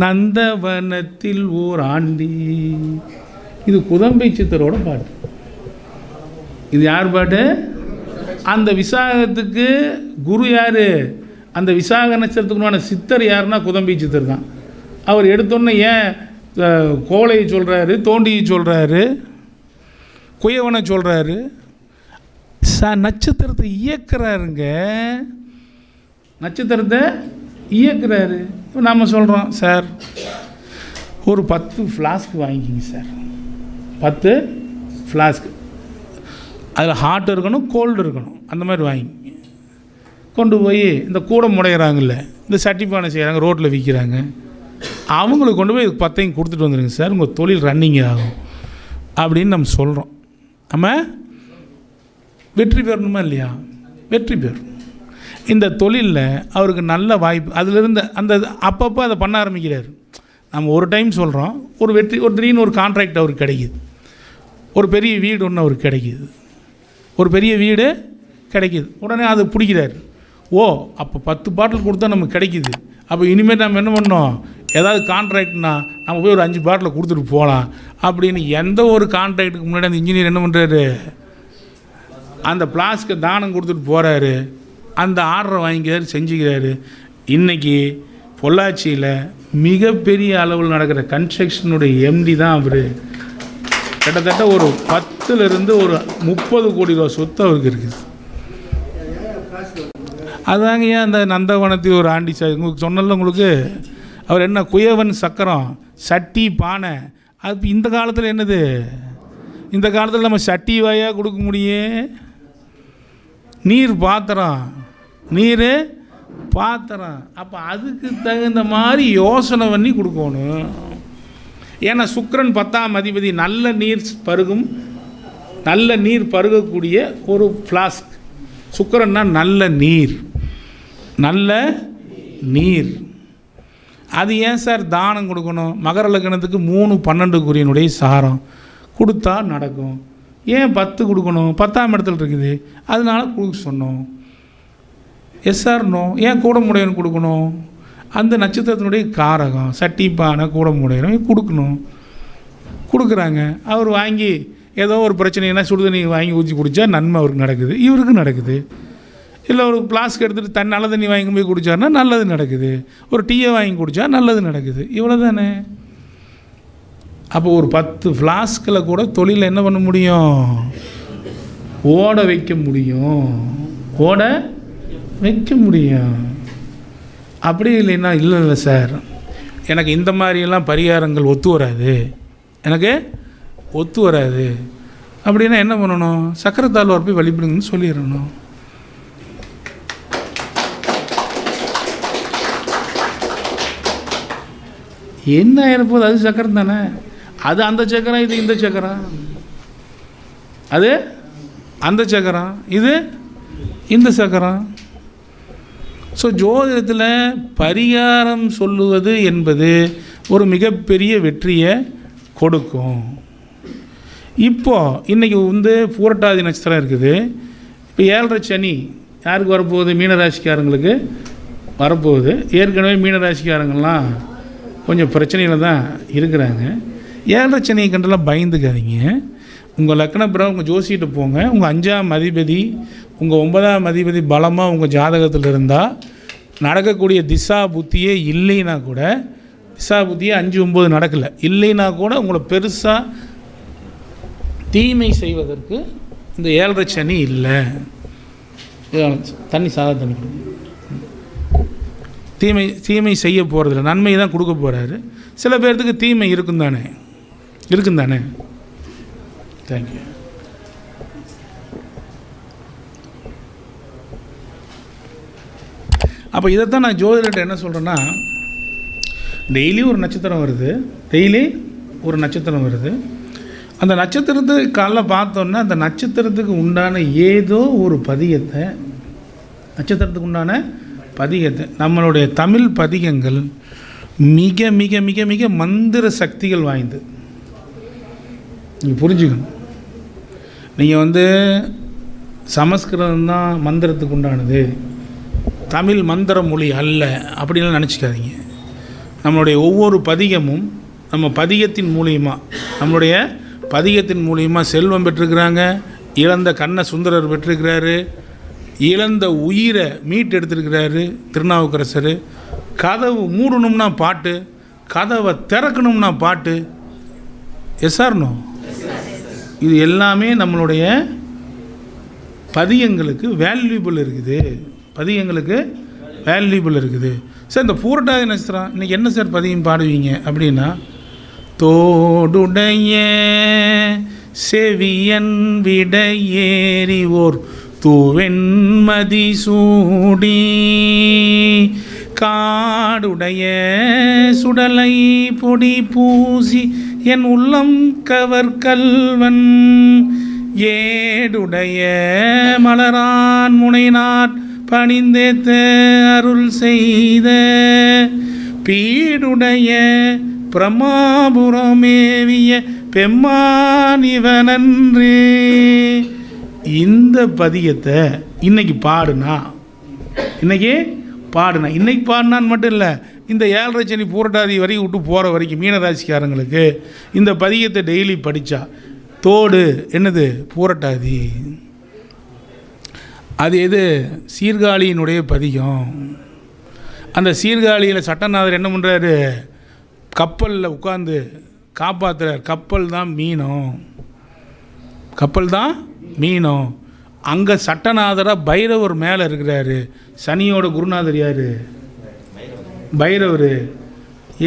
நந்தவனத்தில் ஓர் ஆண்டி. இது குதம்பை சித்தரோட பாட்டு. இது யார் பாட்டு? அந்த விசாகத்துக்கு குரு யார்? அந்த விசாக நட்சத்திரத்துக்குமான சித்தர் யாருன்னா குதம்பை சித்தர் தான். அவர் எடுத்தோன்னே ஏன் கோலையை சொல்கிறாரு, தோண்டியை சொல்கிறாரு, குயவனை சொல்கிறாரு? நட்சத்திரத்தை இயக்குறாருங்க, நட்சத்திரத்தை இயக்குறாரு. இப்போ நம்ம சொல்கிறோம், சார் ஒரு 10 ஃப்ளாஸ்க் வாங்கிக்கிங்க சார், 10 ஃப்ளாஸ்க், அதில் ஹாட் இருக்கணும், கோல்டு இருக்கணும், அந்த மாதிரி வாங்கிக்கிங்க. கொண்டு போய் இந்த கூடம் முடையிறாங்கல்ல, இந்த சட்டிப்பானை செய்கிறாங்க, ரோட்டில் விற்கிறாங்க, அவங்களுக்கு கொண்டு போய் 10 கொடுத்துட்டு வந்துடுங்க சார், உங்கள் தொழில் ரன்னிங் ஆகும் அப்படின்னு நம்ம சொல்கிறோம். நம்ம வெற்றி பெறணுமா இல்லையா? வெற்றி பெறும். இந்த தொழிலில் அவருக்கு நல்ல வாய்ப்பு, அதிலிருந்து அந்த அப்பப்போ அதை பண்ண ஆரம்பிக்கிறார். நம்ம ஒரு டைம் சொல்கிறோம், ஒரு திடீர்னு ஒரு கான்ட்ராக்ட் அவருக்கு கிடைக்கிது, ஒரு பெரிய வீடு ஒன்று அவருக்கு கிடைக்கிது, ஒரு பெரிய வீடு கிடைக்கிது. உடனே அது பிடிக்கிறார். ஓ, அப்போ 10 பாட்டில் கொடுத்தா நமக்கு கிடைக்கிது, அப்போ இனிமேல் நம்ம என்ன பண்ணோம், ஏதாவது கான்ட்ராக்ட்னா நம்ம போய் ஒரு 5 பாட்டில் கொடுத்துட்டு போகலாம் அப்படின்னு எந்த ஒரு கான்ட்ராக்டுக்கு முன்னாடி அந்த இன்ஜினியர் என்ன பண்ணுறாரு, அந்த பிளாஸ்க்கு தானம் கொடுத்துட்டு போகிறாரு, அந்த ஆர்டரை வாங்கிக்கிறாரு, செஞ்சுக்கிறாரு. இன்றைக்கி பொள்ளாச்சியில் மிகப்பெரிய அளவில் நடக்கிற கன்ஸ்ட்ரக்ஷனுடைய எம்டி தான் அவர். கிட்டத்தட்ட ஒரு 10லிருந்து ஒரு 30 கோடி ரூபா சொத்து அவருக்கு இருக்குது. அதாங்க ஏன் அந்த நந்தவனத்தில் ஒரு ஆண்டி சார் உங்களுக்கு சொன்னல, உங்களுக்கு அவர் என்ன குயவன் சக்கரம், சட்டி பானை. அது இந்த காலத்தில் என்னது, இந்த காலத்தில் நம்ம சட்டி வாயாக கொடுக்க முடியும், நீர் பாத்திரம், நீர் பாத்திரம். அப்போ அதுக்கு தகுந்த மாதிரி யோசனை பண்ணி கொடுக்கணும். ஏன்னா சுக்கிரன் 10ஆம் அதிபதி நல்ல நீர் பருகும், நல்ல நீர் பருகக்கூடிய ஒரு ஃப்ளாஸ்க். சுக்கிரன்னா நல்ல நீர், நல்ல நீர். அது ஏன் சார் தானம் கொடுக்கணும்? மகர லக்னத்துக்கு 3 12 சாரம் கொடுத்தா நடக்கும். ஏன் 10 கொடுக்கணும்? 10ஆம் இடத்துல இருக்குது, அதனால கொடுக்க சொன்னோம். Yes or no? ஏன் கூட முடையவன் கொடுக்கணும்? அந்த நட்சத்திரத்தினுடைய காரகம், சட்டிப்பானை கூட முடையவன் கொடுக்கணும். கொடுக்குறாங்க. அவர் வாங்கி ஏதோ ஒரு பிரச்சனைனா சுடுதண்ணி வாங்கி ஊற்றி குடித்தா நன்மை அவருக்கு நடக்குது, இவருக்கு நடக்குது. இல்லை ஒரு ஃப்ளாஸ்க் எடுத்துகிட்டு நல்ல தண்ணி வாங்கி போய் குடித்தாருன்னா நல்லது நடக்குது, ஒரு டீயை வாங்கி குடித்தா நல்லது நடக்குது. இவ்வளோ தானே. அப்போ ஒரு 10 ஃப்ளாஸ்கில் கூட தொழில் என்ன பண்ண முடியும்? ஓட வைக்க முடியும், ஓட வைக்க முடியும். அப்படி இல்லைன்னா இல்லை சார், எனக்கு இந்த மாதிரியெல்லாம் பரிகாரங்கள் ஒத்து வராது, எனக்கு ஒத்து வராது அப்படின்னா என்ன பண்ணணும்? சக்கரத்தாழ்வார் போய் வழிபடுங்கன்னு சொல்லிடணும். என்ன ஆயிருப்போது? அது சக்கரம் தானே. அது அந்த சக்கரம், இது இந்த சக்கரம். அது அந்த சக்கரம், இது இந்த சக்கரம். ஸோ ஜோதிடத்தில் பரிகாரம் சொல்லுவது என்பது ஒரு மிகப்பெரிய வெற்றியை கொடுக்கும். இப்போது இன்றைக்கி பூரட்டாதி நட்சத்திரம் இருக்குது. இப்போ 7.5 சனி யாருக்கு வரப்போகுது? மீனராசிக்காரங்களுக்கு வரப்போகுது. ஏற்கனவே மீனராசிக்காரங்கள்லாம் கொஞ்சம் பிரச்சனையில் தான் இருக்கிறாங்க. 7.5 சனியை கண்டெல்லாம் பயந்துக்காதீங்க. உங்கள் லக்ன பிறகு உங்கள் ஜோசிகிட்ட போங்க. உங்கள் 5ஆம் அதிபதி, உங்கள் 9ஆம் அதிபதி பலமாக உங்கள் ஜாதகத்தில் இருந்தால், நடக்கக்கூடிய திசா புத்தியே இல்லைன்னா கூட, திசா புத்தியே 5, 9 நடக்கலை இல்லைன்னா கூட உங்களை பெருசாக தீமை செய்வதற்கு இந்த 7.5 சனி இல்லை. தண்ணி சாதா தண்ணி தீமை செய்ய போகிறதில்ல, நன்மை தான் கொடுக்க போகிறாரு. சில பேர்த்துக்கு தீமை இருக்கும் தானே. தேங்க்யூ. அப்போ இதைத்தான் நான் ஜோதிடர்கிட்ட என்ன சொல்கிறேன்னா, டெய்லி ஒரு நட்சத்திரம் வருது. அந்த நட்சத்திரத்தை காலைல பார்த்தோன்னா அந்த நட்சத்திரத்துக்கு உண்டான ஏதோ ஒரு பதிகத்தை, நம்மளுடைய தமிழ் பதிகங்கள் மிக மிக மிக மிக மந்திர சக்திகள் வாய்ந்து. நீங்கள் புரிஞ்சுக்கணும். நீங்கள் சமஸ்கிருதம் தான் மந்திரத்துக்கு உண்டானது, தமிழ் மந்திர மொழி அல்ல அப்படின்லாம் நினச்சிக்காதீங்க. நம்மளுடைய ஒவ்வொரு பதிகமும் நம்ம பதிகத்தின் மூலியமாக செல்வம் பெற்றிருக்கிறாங்க. இழந்த கண்ண சுந்தரர் பெற்றிருக்கிறாரு, இழந்த உயிரை மீட்டு எடுத்திருக்கிறாரு திருநாவுக்கரசர். கதவு மூடணும்னா பாட்டு, கதவை திறக்கணும்னா பாட்டு. எஸ்ஆர்னோ? இது எல்லாமே நம்மளுடைய பதிகங்களுக்கு வேல்யூபிள் இருக்குது. சார் இந்த பூரட்டாதி நட்சத்திரம் இன்றைக்கி என்ன சார் பதியம் பாடுவீங்க அப்படின்னா, தோடுடைய செவியன் விடையேறி ஓர் தூவெண்மதி சூடி காடுடைய சுடலை பொடி பூசி என் உள்ளம் கவர் கல்வன் ஏடுடைய மலரான் முனைநாட் பணிந்தேத்த அருள் செய்த பீடுடைய பிரமாபுரமேவிய பெம்மானிவனன்றே. இந்த பதியத்தை இன்னைக்கு பாடினான்னு மட்டும் இல்லை, இந்த 7.5 சனி பூரட்டாதி வரைக்கும் விட்டு போகிற வரைக்கும் மீனராசிக்காரங்களுக்கு இந்த பதியத்தை டெய்லி படித்தா, தோடு என்னது? பூரட்டாதி. அது எது? சீர்காழியினுடைய பதிகம். அந்த சீர்காழியில் சட்டநாதர் என்ன பண்ணுறாரு? கப்பலில் உட்காந்து காப்பாற்றுறார். கப்பல் தான் மீனம். அங்கே சட்டநாதராக பைரவர் மேலே இருக்கிறாரு. சனியோட குருநாதர் யார்? பைரவர்.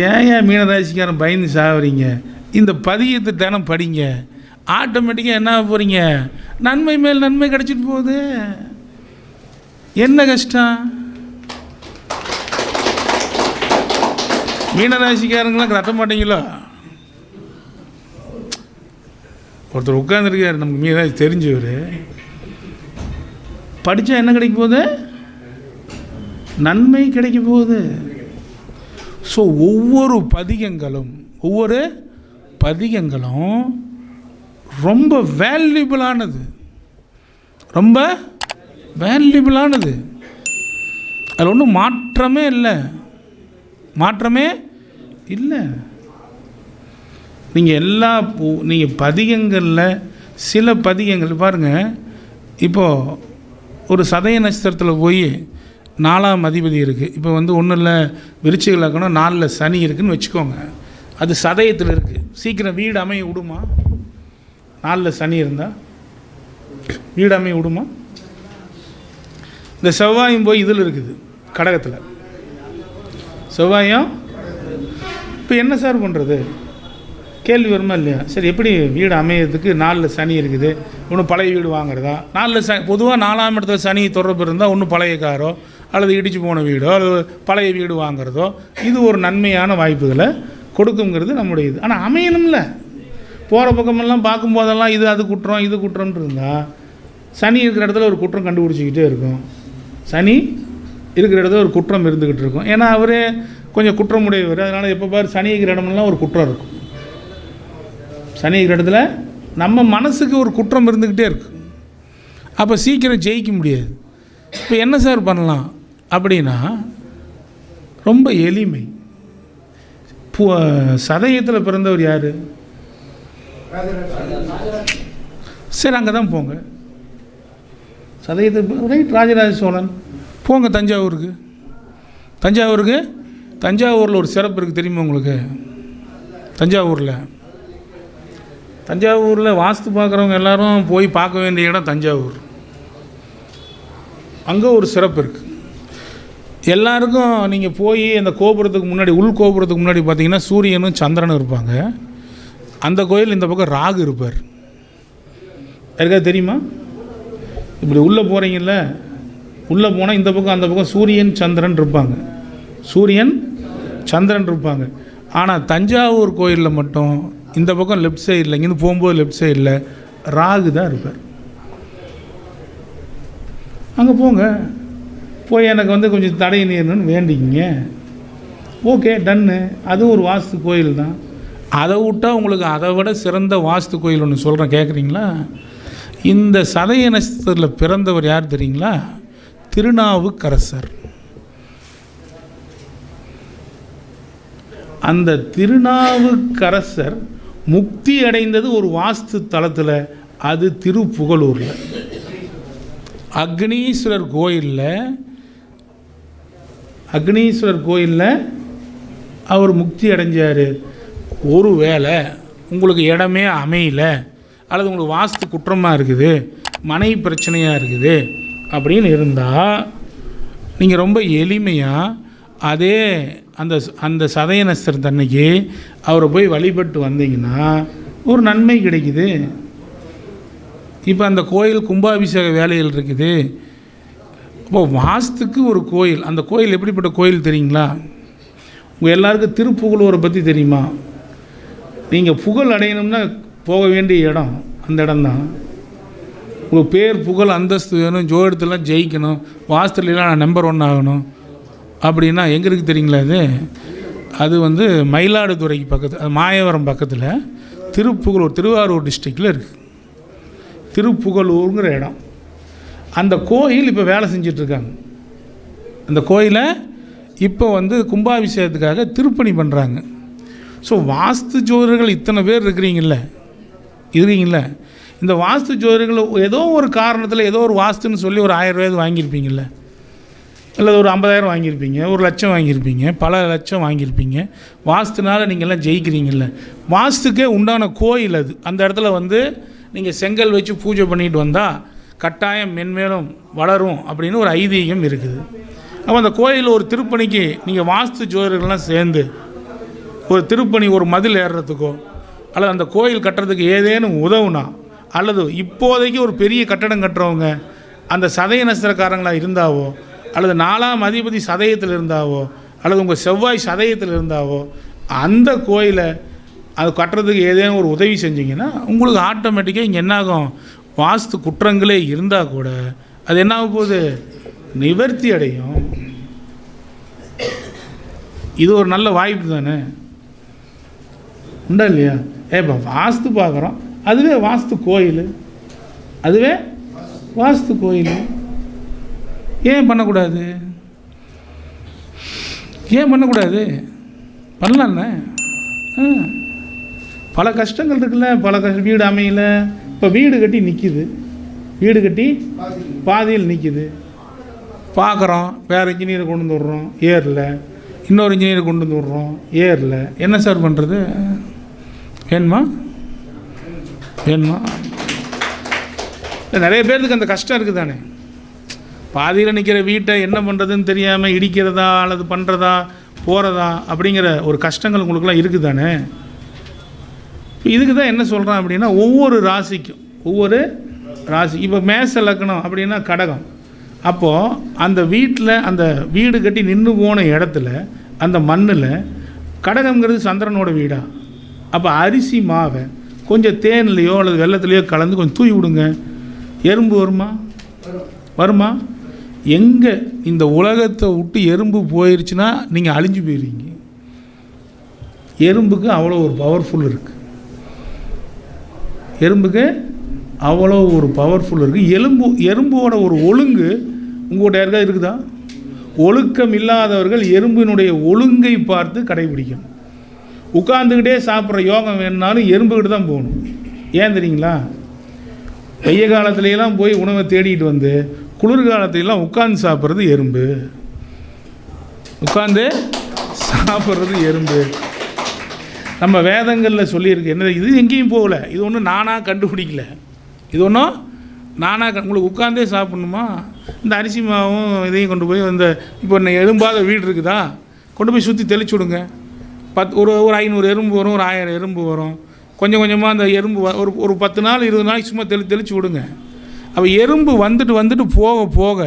ஏன் மீனராசிக்காரன் பயந்து சாவறீங்க? இந்த பதியத்தை தினம் படிங்க, ஆட்டோமேட்டிக்காக என்ன போகிறீங்க? நன்மை மேல் நன்மை கிடச்சிட்டு போகுது. என்ன கஷ்டம்? மீனராசிக்காரங்களாம் கட்ட மாட்டீங்களோ? ஒருத்தர் உட்காந்துருக்கார் நமக்கு மீனராசி தெரிஞ்சவர், படித்தா என்ன கிடைக்க போகுது? நன்மை கிடைக்க போகுது. ஸோ ஸோ ஒவ்வொரு பதிகங்களும் ரொம்ப வேல்யூபிளானது, அதில் ஒன்றும் மாற்றமே இல்லை. நீங்கள் பதிகங்களில் சில பதிகங்கள் பாருங்கள். இப்போது ஒரு சதய நட்சத்திரத்தில் போய் 4ஆம் அதிபதி இருக்குது. இப்போ ஒன்றும் இல்லை, விருச்சிக லக்னம் 4ல் சனி இருக்குதுன்னு வச்சுக்கோங்க. அது சதயத்தில் இருக்குது. சீக்கிரம் வீடு அமைய விடுமா? 4ல் சனி இருந்தால் வீடு அமைய விடுமா? இந்த செவ்வாயும் போய் இதில் இருக்குது, கடகத்தில். செவ்வாயும் இப்போ என்ன சார் பண்ணுறது? கேள்வி வருமா இல்லையா? சரி, எப்படி வீடு அமையறதுக்கு 4ல் சனி இருக்குது, ஒன்று பழைய வீடு வாங்குறதா? 4ல் சனி பொதுவாக 4ஆம் இடத்துல சனி தொடர்பு இருந்தால் ஒன்று பழைய காரோ அல்லது இடித்து போன வீடோ அல்லது பழைய வீடு வாங்குறதோ இது ஒரு நன்மையான வாய்ப்புகளை கொடுக்குங்கிறது நம்முடைய இது. ஆனால் அமையணும்ல. போகிற பக்கமெல்லாம் பார்க்கும்போதெல்லாம் இது குற்றம் இது குற்றம்னு இருந்தால் சனி இருக்கிற இடத்துல ஒரு குற்றம் கண்டுபிடிச்சிக்கிட்டே இருக்கும். சனி இருக்கிற இடத்துல ஒரு குற்றம் இருந்துக்கிட்டு இருக்கும். ஏன்னா அவரே கொஞ்சம் குற்றமுடையவர். அதனால் எப்போ பாரு சனி இருக்கிற இடமெல்லாம் ஒரு குற்றம் இருக்கும். சனி இருக்கிற இடத்துல நம்ம மனசுக்கு ஒரு குற்றம் இருந்துக்கிட்டே இருக்குது. அப்போ சீக்கிரம் ஜெயிக்க முடியாது. இப்போ என்ன சார் பண்ணலாம் அப்படின்னா, ரொம்ப எளிமை. சதயத்தில் பிறந்தவர் யார்? சரி, அங்கே தான் போங்க. சதயத்தில் ரைட், ராஜராஜ சோழன். போங்க தஞ்சாவூரில் ஒரு சிறப்பு இருக்குது தெரியுமா உங்களுக்கு? தஞ்சாவூரில் வாஸ்து பார்க்குறவங்க எல்லாரும் போய் பார்க்க வேண்டிய இடம் தஞ்சாவூர். அங்கே ஒரு சிறப்பு இருக்குது. எல்லாருக்கும் நீங்கள் போய் அந்த கோபுரத்துக்கு முன்னாடி, உள் கோபுரத்துக்கு முன்னாடி பார்த்தீங்கன்னா சூரியனும் சந்திரனும் இருப்பாங்க. அந்த கோயில் இந்த பக்கம் ராகு இருப்பார். யாருக்காவது தெரியுமா? இப்படி உள்ளே போகிறீங்கல்ல, உள்ளே போனால் இந்த பக்கம் அந்த பக்கம் சூரியன் சந்திரன் இருப்பாங்க. ஆனால் தஞ்சாவூர் கோயிலில் மட்டும் இந்த பக்கம் லெஃப்ட் சைடில், இங்கேருந்து போகும்போது லெஃப்ட் சைடில் ராகு தான் இருப்பார். அங்கே போய் எனக்கு கொஞ்சம் தடை நீர்னு வேண்டிக்கிங்க. ஓகே, டன்னு. அதுவும் ஒரு வாஸ்து கோயில் தான். அதை விட்டால் உங்களுக்கு அதை விட சிறந்த வாஸ்து கோயில் ஒன்று சொல்கிறேன், கேட்குறீங்களா? இந்த சதய நட்சத்திரத்தில் பிறந்தவர் யார் தெரியுங்களா? திருநாவுக்கரசர். அந்த திருநாவுக்கரசர் முக்தி அடைந்தது ஒரு வாஸ்து தலத்தில். அது திருப்புகலூரில் அக்னீஸ்வரர் கோயிலில் அவர் முக்தி அடைஞ்சார். ஒரு வேளை உங்களுக்கு இடமே அமையல, அல்லது உங்களுக்கு வாஸ்து குற்றமாக இருக்குது, மனை பிரச்சனையாக இருக்குது அப்படின்னு இருந்தால் நீங்கள் ரொம்ப எளிமையாக அதே அந்த சதய நட்சத்திரத்தன்னைக்கு அவரை போய் வழிபட்டு வந்தீங்கன்னா ஒரு நன்மை கிடைக்குது. இப்போ அந்த கோயில் கும்பாபிஷேக வேலைகள் இருக்குது. இப்போ வாஸ்துக்கு ஒரு கோயில், அந்த கோயில் எப்படிப்பட்ட கோயில் தெரியுங்களா? உங்கள் எல்லாருக்கும் திருப்புகழூரை பற்றி தெரியுமா? நீங்கள் புகழ் அடையணும்னா போக வேண்டிய இடம் அந்த இடம்தான். உங்கள் பேர் புகழ் அந்தஸ்து வேணும், ஜோதிடத்தெல்லாம் ஜெயிக்கணும், வாஸ்துலாம் நான் நம்பர் 1 ஆகணும் அப்படின்னா எங்கே இருக்குது தெரியுங்களா? அது மயிலாடுதுறைக்கு பக்கத்தில், அது மாயவரம் பக்கத்தில் திருப்புகழூர், திருவாரூர் டிஸ்ட்ரிக்டில் இருக்குது. திருப்புகழூருங்கிற இடம். அந்த கோயில் இப்போ வேலை செஞ்சிட்ருக்காங்க. அந்த கோயிலை இப்போ கும்பாபிஷேகத்துக்காக திருப்பணி பண்ணுறாங்க. ஸோ வாஸ்து ஜோதிடர்கள் இத்தனை பேர் இருக்கிறீங்கள, இந்த வாஸ்து ஜோதிடர்கள் ஏதோ ஒரு காரணத்தில் ஏதோ ஒரு வாஸ்துன்னு சொல்லி ஒரு 1000 ரூபாய் வாங்கியிருப்பீங்கள்ல, இல்லை ஒரு 50,000 வாங்கியிருப்பீங்க, 1,00,000 வாங்கியிருப்பீங்க, பல லட்சம் வாங்கியிருப்பீங்க. வாஸ்துனால நீங்கள்லாம் ஜெயிக்கிறீங்கள. வாஸ்துக்கே உண்டான கோயில் அது. அந்த இடத்துல நீங்கள் செங்கல் வச்சு பூஜை பண்ணிட்டு வந்தால் கட்டாயம் மென்மேலும் வளரும் அப்படின்னு ஒரு ஐதீகம் இருக்குது. அப்போ அந்த கோயிலில் ஒரு திருப்பணிக்கு நீங்கள் வாஸ்து ஜோதிடர்கள்லாம் சேர்ந்து ஒரு திருப்பணி, ஒரு மதில் ஏறுறதுக்கோ அல்லது அந்த கோயில் கட்டுறதுக்கு ஏதேனும் உதவுனா, அல்லது இப்போதைக்கு ஒரு பெரிய கட்டடம் கட்டுறவங்க அந்த சதய நட்சத்திரக்காரங்களாக இருந்தாவோ, அல்லது 4ஆம் அதிபதி சதயத்தில் இருந்தாவோ, அல்லது உங்கள் செவ்வாய் சதயத்தில் இருந்தாவோ, அந்த கோயிலை அது கட்டுறதுக்கு ஏதேனும் ஒரு உதவி செஞ்சிங்கன்னா உங்களுக்கு ஆட்டோமேட்டிக்காக இங்கே என்னாகும், வாஸ்து குற்றங்களே இருந்தால் கூட அது என்ன ஆக போகுது, நிவர்த்தி அடையும். இது ஒரு நல்ல வாய்ப்பு தானே, உண்டா இல்லையா? இப்போ வாஸ்து பார்க்குறோம், அதுவே வாஸ்து கோயில், அதுவே வாஸ்து கோயில். ஏன் பண்ணக்கூடாது? ஏன் பண்ணக்கூடாது? பண்ணலாம்ண்ணே. பல கஷ்டங்கள் இருக்குல்ல, வீடு அமையல. இப்போ வீடு கட்டி நிற்கிது, வீடு கட்டி பாதியில் நிற்கிது, பார்க்குறோம். வேறு இன்ஜினியரை கொண்டு வந்து விட்றோம், ஏரில். இன்னொரு இன்ஜினியரை கொண்டு வந்து விட்றோம், ஏரில். என்ன சார் பண்ணுறது? வேணுமா? நிறைய பேருக்கு அந்த கஷ்டம் இருக்குது தானே. பாதியில் நிற்கிற வீட்டை என்ன பண்ணுறதுன்னு தெரியாமல் இடிக்கிறதா அல்லது பண்ணுறதா போகிறதா அப்படிங்கிற ஒரு கஷ்டங்கள் உங்களுக்குலாம் இருக்குது தானே. இதுக்கு தான் என்ன சொல்கிறேன் அப்படின்னா, ஒவ்வொரு ராசிக்கும் ஒவ்வொரு ராசி. இப்போ மேச லக்னம் அப்படின்னா கடகம். அப்போது அந்த வீட்டில் அந்த வீடு கட்டி நின்று போன இடத்துல அந்த மண்ணில் கடகம்ங்கிறது சந்திரனோட வீடா. அப்போ அரிசி மாவை கொஞ்சம் தேன்லையோ அல்லது வெள்ளத்துலையோ கலந்து கொஞ்சம் தூவி விடுங்க, எறும்பு வருமா? எங்கே இந்த உலகத்தை விட்டு எறும்பு போயிடுச்சுன்னா நீங்கள் அழிஞ்சு போயிடுவீங்க. எறும்புக்கு அவ்வளோ ஒரு பவர்ஃபுல் இருக்குது, எறும்புக்கு அவ்வளோ ஒரு பவர்ஃபுல் இருக்குது. எறும்போட ஒரு ஒழுங்கு உங்கள்கிட்ட யாருக்காவது இருக்குதா? ஒழுக்கம் இல்லாதவர்கள் எறும்பினுடைய ஒழுங்கை பார்த்து கடைபிடிக்கணும். உட்காந்துக்கிட்டே சாப்பிட்ற யோகம் வேணுனாலும் எறும்புக்கிட்டு தான் போகணும். ஏன் தெரியுங்களா? வெய்ய காலத்துலையெல்லாம் போய் உணவை தேடிட்டு வந்து குளிர்காலத்திலலாம் உட்காந்து சாப்பிட்றது எறும்பு, உட்காந்து சாப்பிட்றது எறும்பு. நம்ம வேதங்களில் சொல்லியிருக்கு. என்ன இது? எங்கேயும் போகல, இது ஒன்றும் நானாக கண்டுபிடிக்கல, இது ஒன்றும் நானாக. உங்களுக்கு உட்காந்தே சாப்பிட்ணுமா? இந்த அரிசி மாவும் இதையும் கொண்டு போய் இந்த இப்போ எறும்பாத வீடு இருக்குதா, கொண்டு போய் சுற்றி தெளிச்சு விடுங்க. ஒரு 500 எறும்பு வரும், ஒரு 1000 எறும்பு வரும். கொஞ்சம் கொஞ்சமாக அந்த எறும்பு ஒரு 10 நாள் 20 நாளைக்கு சும்மா தெளிச்சு விடுங்க. அப்போ எறும்பு வந்துட்டு போக போக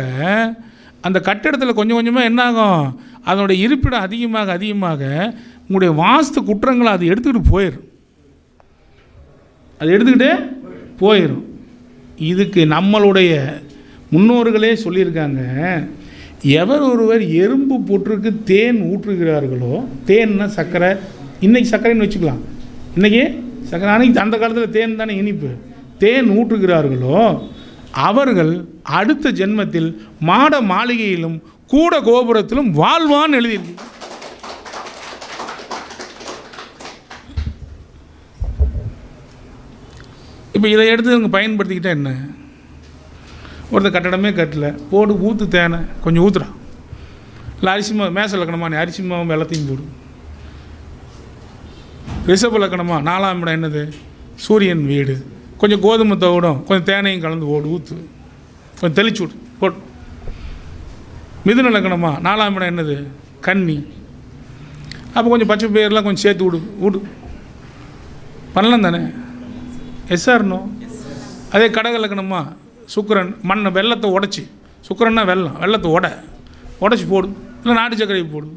அந்த கட்டிடத்தில் கொஞ்சம் கொஞ்சமாக என்னாகும், அதனுடைய இருப்பிடம் அதிகமாக உங்களுடைய வாஸ்து குற்றங்களை அது எடுத்துக்கிட்டு போயிடும். இதுக்கு நம்மளுடைய முன்னோர்களே சொல்லியிருக்காங்க, எவர் ஒருவர் எறும்பு புற்றுக்கு தேன் ஊற்றுகிறார்களோ, தேன்னா சர்க்கரை, இன்றைக்கி சர்க்கரைன்னு வச்சுக்கலாம், இன்றைக்கி சர்க்கரை, அன்றைக்கி அந்த காலத்தில் தேன் தானே இனிப்பு, தேன் ஊற்றுகிறார்களோ அவர்கள் அடுத்த ஜென்மத்தில் மாட மாளிகையிலும் கூட கோபுரத்திலும் வாழ்வான்னு எழுதியிருக்கு. இப்போ இதை எடுத்து இவங்க பயன்படுத்திக்கிட்டால் என்ன? ஒருத்தர் கட்டடமே கட்டலை, போடு ஊற்று தேனை கொஞ்சம் ஊற்றுறான். இல்லை அரிசி மாவு மேச லக்கணமா, நீ அரிசி மாவும் வெள்ளத்தையும் போடு. ரிஷப லக்கணமா, 4ஆம் இடம் என்னது? சூரியன் வீடு. கொஞ்சம் கோதுமை தவிடும், கொஞ்சம் தேனையும் கலந்து ஊற்று, கொஞ்சம் தெளிச்சு விடு போட்டு. மிதுன லக்கணமா, 4ஆம் இடம் என்னது? கன்னி. அப்போ கொஞ்சம் பச்சை பயிரெலாம் கொஞ்சம் சேர்த்து விடு. பண்ணலாம் தானே? எஸ்ஆர்னோ? அதே கடக லக்கணமா, சுக்கிரன், மண்ணை வெள்ளத்தை உடச்சி, சுக்கிரன்னா வெள்ளத்தை உடச்சி போடு, இல்லை நாட்டு சர்க்கரை போடு.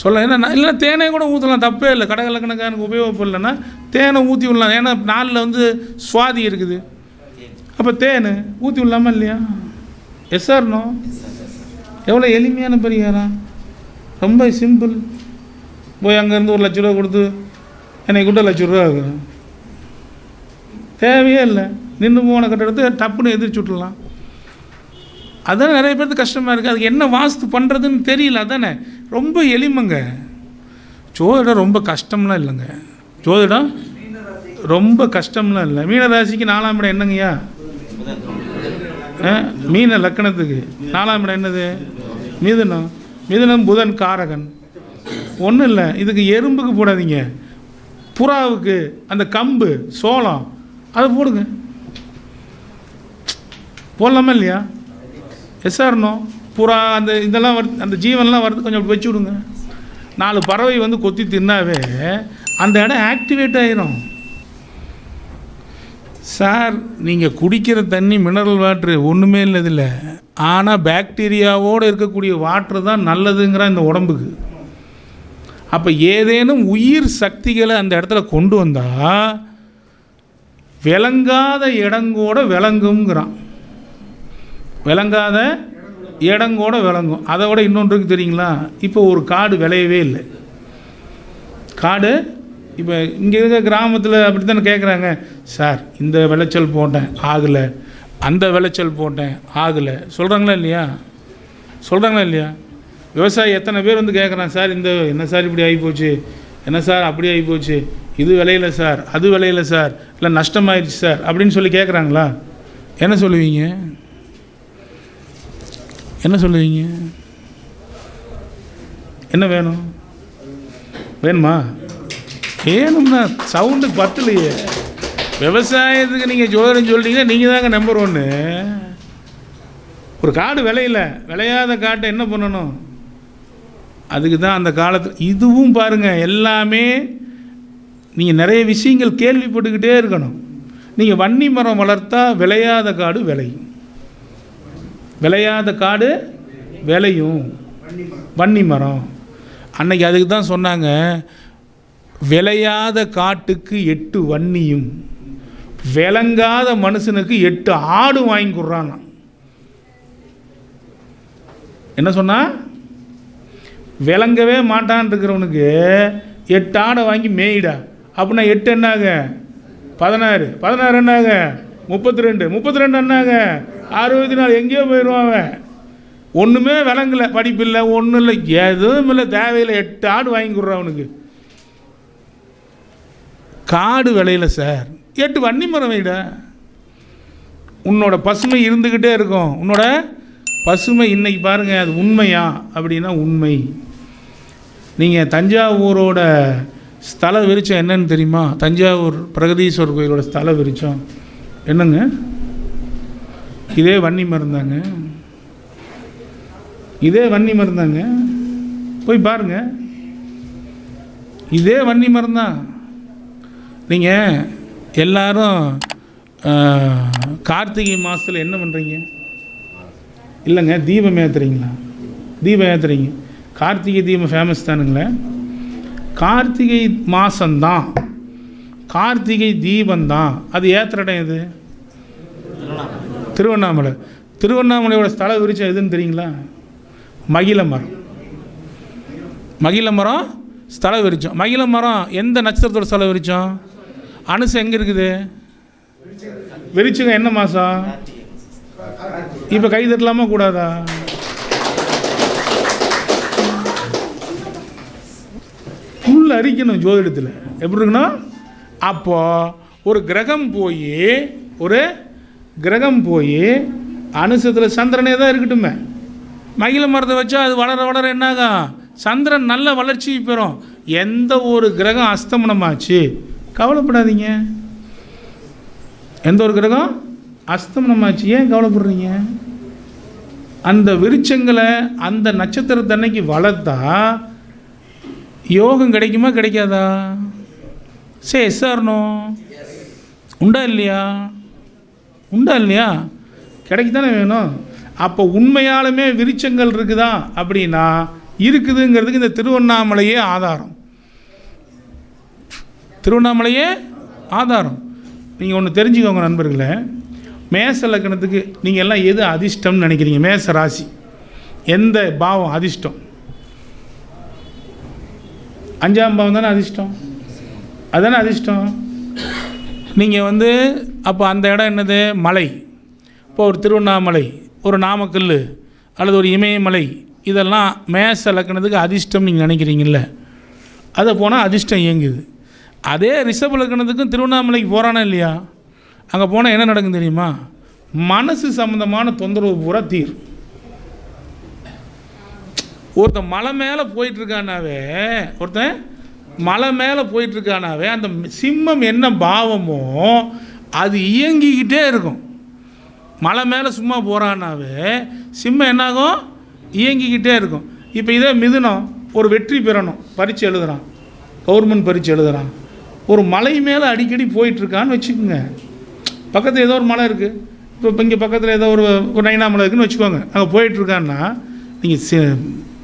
சொல்ல என்ன இல்லைன்னா தேனை கூட ஊற்றலாம், தப்பே இல்லை. கடக லக்கணக்காரனுக்கு உபயோகப்படலைன்னா தேனை ஊற்றி விடலாம். ஏன்னா நாளில் சுவாதி இருக்குது. அப்போ தேன் ஊற்றி விடலாமா இல்லையா? எஸ்ஆர்னோ? எவ்வளோ எளிமையான பரிகாரம், ரொம்ப சிம்பிள். போய் அங்கேருந்து 1 லட்ச ரூபா கொடுத்து என்னை கூட 1 லட்ச ரூபா ஆகும், தேவையே இல்லை. நின்று போன கட்டடத்தை டப்புன்னு எதிர்த்து விட்டுடலாம். அதான் நிறைய பேருக்கு கஷ்டமாக இருக்குது. அதுக்கு என்ன வாஸ்து பண்ணுறதுன்னு தெரியல. அதானே ரொம்ப எளிமைங்க. ஜோதிடம் ரொம்ப கஷ்டம்லாம் இல்லைங்க. ஜோதிடம் ரொம்ப கஷ்டம்லாம் இல்லை. மீனராசிக்கு 4ஆம் இடம் என்னங்கய்யா? மீன லக்கணத்துக்கு 4ஆம் இடம் என்னது? மிதுனம் புதன் காரகன். ஒன்றும் இல்லை, இதுக்கு எறும்புக்கு போடாதீங்க, புறாவுக்கு அந்த கம்பு சோளம் அதை போடுங்க. போடலாமா இல்லையா? எஸ்ஆர்னோ? புறா அந்த இதெல்லாம் அந்த ஜீவன்லாம் வருது, கொஞ்சம் அப்படி வச்சு விடுங்க. 4 பறவை கொத்தி தின்னாவே அந்த இடம் ஆக்டிவேட் ஆகிரும். சார் நீங்கள் குடிக்கிற தண்ணி மினரல் வாட்ரு ஒன்றுமே இல்லதில்ல, ஆனால் பாக்டீரியாவோடு இருக்கக்கூடிய வாட்ரு தான் நல்லதுங்கிற இந்த உடம்புக்கு. அப்போ ஏதேனும் உயிர் சக்திகளை அந்த இடத்துல கொண்டு வந்தால் விளங்காத இடங்கூட விளங்குங்கிறான். விளங்காத இடங்கூட விளங்கும். அதை விட இன்னொன்றுக்கு தெரியுங்களா, இப்போ ஒரு காடு விளையவே இல்லை. காடு இப்போ இங்கே இருக்க கிராமத்தில் அப்படி தானே கேட்குறாங்க, சார் இந்த விளைச்சல் போட்டேன் ஆகலை, அந்த விளைச்சல் போட்டேன் ஆகலை, சொல்கிறாங்களா இல்லையா? சொல்கிறாங்களா இல்லையா? விவசாயி எத்தனை பேர் வந்து கேட்குறான், சார் இந்த என்ன சார் இப்படி ஆகிப்போச்சு, என்ன சார் அப்படி ஆகிப்போச்சு, இது விளையல சார், அது விளையல சார், இல்லை நஷ்டமாயிடுச்சு சார் அப்படின்னு சொல்லி கேட்குறாங்களா? என்ன சொல்லுவீங்க? என்ன சொல்லுவீங்க? என்ன வேணும்? வேணுமா? வேணும்னா சவுண்டு பத்தலையே. விவசாயத்துக்கு நீங்கள் ஜோதிடம் சொல்லிட்டீங்கன்னா நீங்கள் தாங்க நம்பர் 1. ஒரு காடு விளையாத காட்டை என்ன பண்ணணும்? அதுக்கு தான் அந்த காலத்தில் இதுவும் பாருங்கள், எல்லாமே நீங்கள் நிறைய விஷயங்கள் கேள்விப்பட்டுக்கிட்டே இருக்கணும். நீங்கள் வன்னி மரம் வளர்த்தா விளையாத காடு விளையும், விளையாத காடு விளையும். வன்னி மரம் அன்னைக்கு அதுக்கு தான் சொன்னாங்க, விளையாத காட்டுக்கு 8 வன்னியும் விளங்காத மனுஷனுக்கு 8 ஆடு வாங்கி கொடுறான். என்ன சொன்னா? விளங்கவே மாட்டான் இருக்கிறவனுக்கு 8 ஆடை வாங்கி மேயிடா அப்படின்னா 8 என்னாக 16, 16 என்னாக 32, 32 என்னாக 64. எங்கேயோ போயிடுவான் அவன். ஒன்றுமே விளங்கலை, படிப்பு இல்லை, ஒன்றும் இல்லை, எதுவும் இல்லை, தேவையில்லை, 8 ஆடு வாங்கி கொடுறான் அவனுக்கு. காடு விளையில சார், 8 வன்னி மரம் வைடா. உன்னோட பசுமை இருந்துக்கிட்டே இருக்கும். உன்னோட பசுமை இன்னைக்கு பாருங்கள், அது உண்மையா அப்படின்னா உண்மை. நீங்கள் தஞ்சாவூரோட ஸ்தல விருட்சம் என்னன்னு தெரியுமா? தஞ்சாவூர் பிரகதீஸ்வரர் கோயிலோட ஸ்தல விருட்சம் என்னங்க? இதே வன்னி மருந்தாங்க, இதே வன்னி மருந்தாங்க, போய் பாருங்கள், இதே வன்னி மருந்தான். நீங்கள் எல்லாரும் கார்த்திகை மாதத்தில் என்ன பண்ணுறீங்க? இல்லைங்க, தீபம் ஏற்றுறீங்களா? தீபம் ஏற்றுறீங்க. கார்த்திகை தீபம் ஃபேமஸ் தானுங்களே. கார்த்திகை மாதம்தான், கார்த்திகை தீபந்தான். அது ஏற்றுற இடம் எது? திருவண்ணாமலை. திருவண்ணாமலையோட ஸ்தல விருட்சம் எதுன்னு தெரியுங்களா? மகிழ மரம். மகிழ மரம் ஸ்தல விருட்சம். மகிழ மரம் எந்த நட்சத்திரத்தோட ஸ்தல விருட்சம்? அனுசு எங்கே இருக்குது? விருட்சம் என்ன மாதம்? இப்போ கை தட்டலாமா கூடாதா? புல் அரிக்கணும் ஜோதிடத்தில். எப்படி இருக்கணும்? அப்போது ஒரு கிரகம் போய் அனுசத்தில் சந்திரனே தான் இருக்கட்டுமே, மகிழ மரத்தை வச்சா அது வளர வளர என்னாகும்? சந்திரன் நல்ல வளர்ச்சி பெறும். எந்த ஒரு கிரகம் அஸ்தமனமாச்சு கவலைப்படாதீங்க. எந்த ஒரு கிரகம் அஸ்தமனமாச்சு ஏன் கவலைப்படுறீங்க? அந்த விருட்சங்களை அந்த நட்சத்திரத்தன்னைக்கு வளர்த்தா யோகம் கிடைக்குமா கிடைக்காதா? சார்னோ உண்டா இல்லையா? உண்டா இல்லையா? கிடைக்குதானே வேணும். அப்போ உண்மையாலுமே விருட்சங்கள் இருக்குதா அப்படின்னா இருக்குதுங்கிறதுக்கு இந்த திருவண்ணாமலையே ஆதாரம். திருவண்ணாமலையே ஆதாரம். நீங்கள் ஒன்று தெரிஞ்சுக்கோங்க நண்பர்களே, மேச லக்னத்துக்கு நீங்கள் எல்லாம் எது அதிர்ஷ்டம்னு நினைக்கிறீங்க? மேச ராசி எந்த பாவம் அதிர்ஷ்டம்? 5ஆம் பாவம் தானே அதிர்ஷ்டம். அதுதானே அதிர்ஷ்டம். நீங்கள் அப்போ அந்த இடம் என்னது? மலை. இப்போ ஒரு திருவண்ணாமலை, ஒரு நாமக்கல் அல்லது ஒரு இமயமலை, இதெல்லாம் மேச லக்னத்துக்கு அதிர்ஷ்டம் நீங்கள் நினைக்கிறீங்கள, அதை போனால் அதிர்ஷ்டம் இயங்குது. அதே ரிஷப லக்னத்துக்கும் திருவண்ணாமலைக்கு போகிறானா இல்லையா? அங்கே போனால் என்ன நடக்கும் தெரியுமா? மனசு சம்மந்தமான தொந்தரவு பூரா தீரும். ஒருத்தன் மலை மேலே போயிட்டுருக்கானாவே அந்த சிம்மம் என்ன பாவமோ அது இயங்கிக்கிட்டே இருக்கும். மலை மேலே சும்மா போகிறானாவே சிம்மம் என்னாகும்? இயங்கிக்கிட்டே இருக்கும். இப்போ இதே மிதுனம், ஒரு வெற்றி பெறணும், பரீட்சை எழுதுகிறான், கவர்மெண்ட் பரீட்சை எழுதுகிறான், ஒரு மலை மேலே அடிக்கடி போயிட்டுருக்கான்னு வச்சுக்கோங்க. பக்கத்தில் ஏதோ ஒரு மலை இருக்குது, இப்போ இங்கே பக்கத்தில் ஏதோ ஒரு நைனாமலை இருக்குதுன்னு வச்சுக்கோங்க, அங்கே போயிட்டுருக்கான்னா நீங்கள்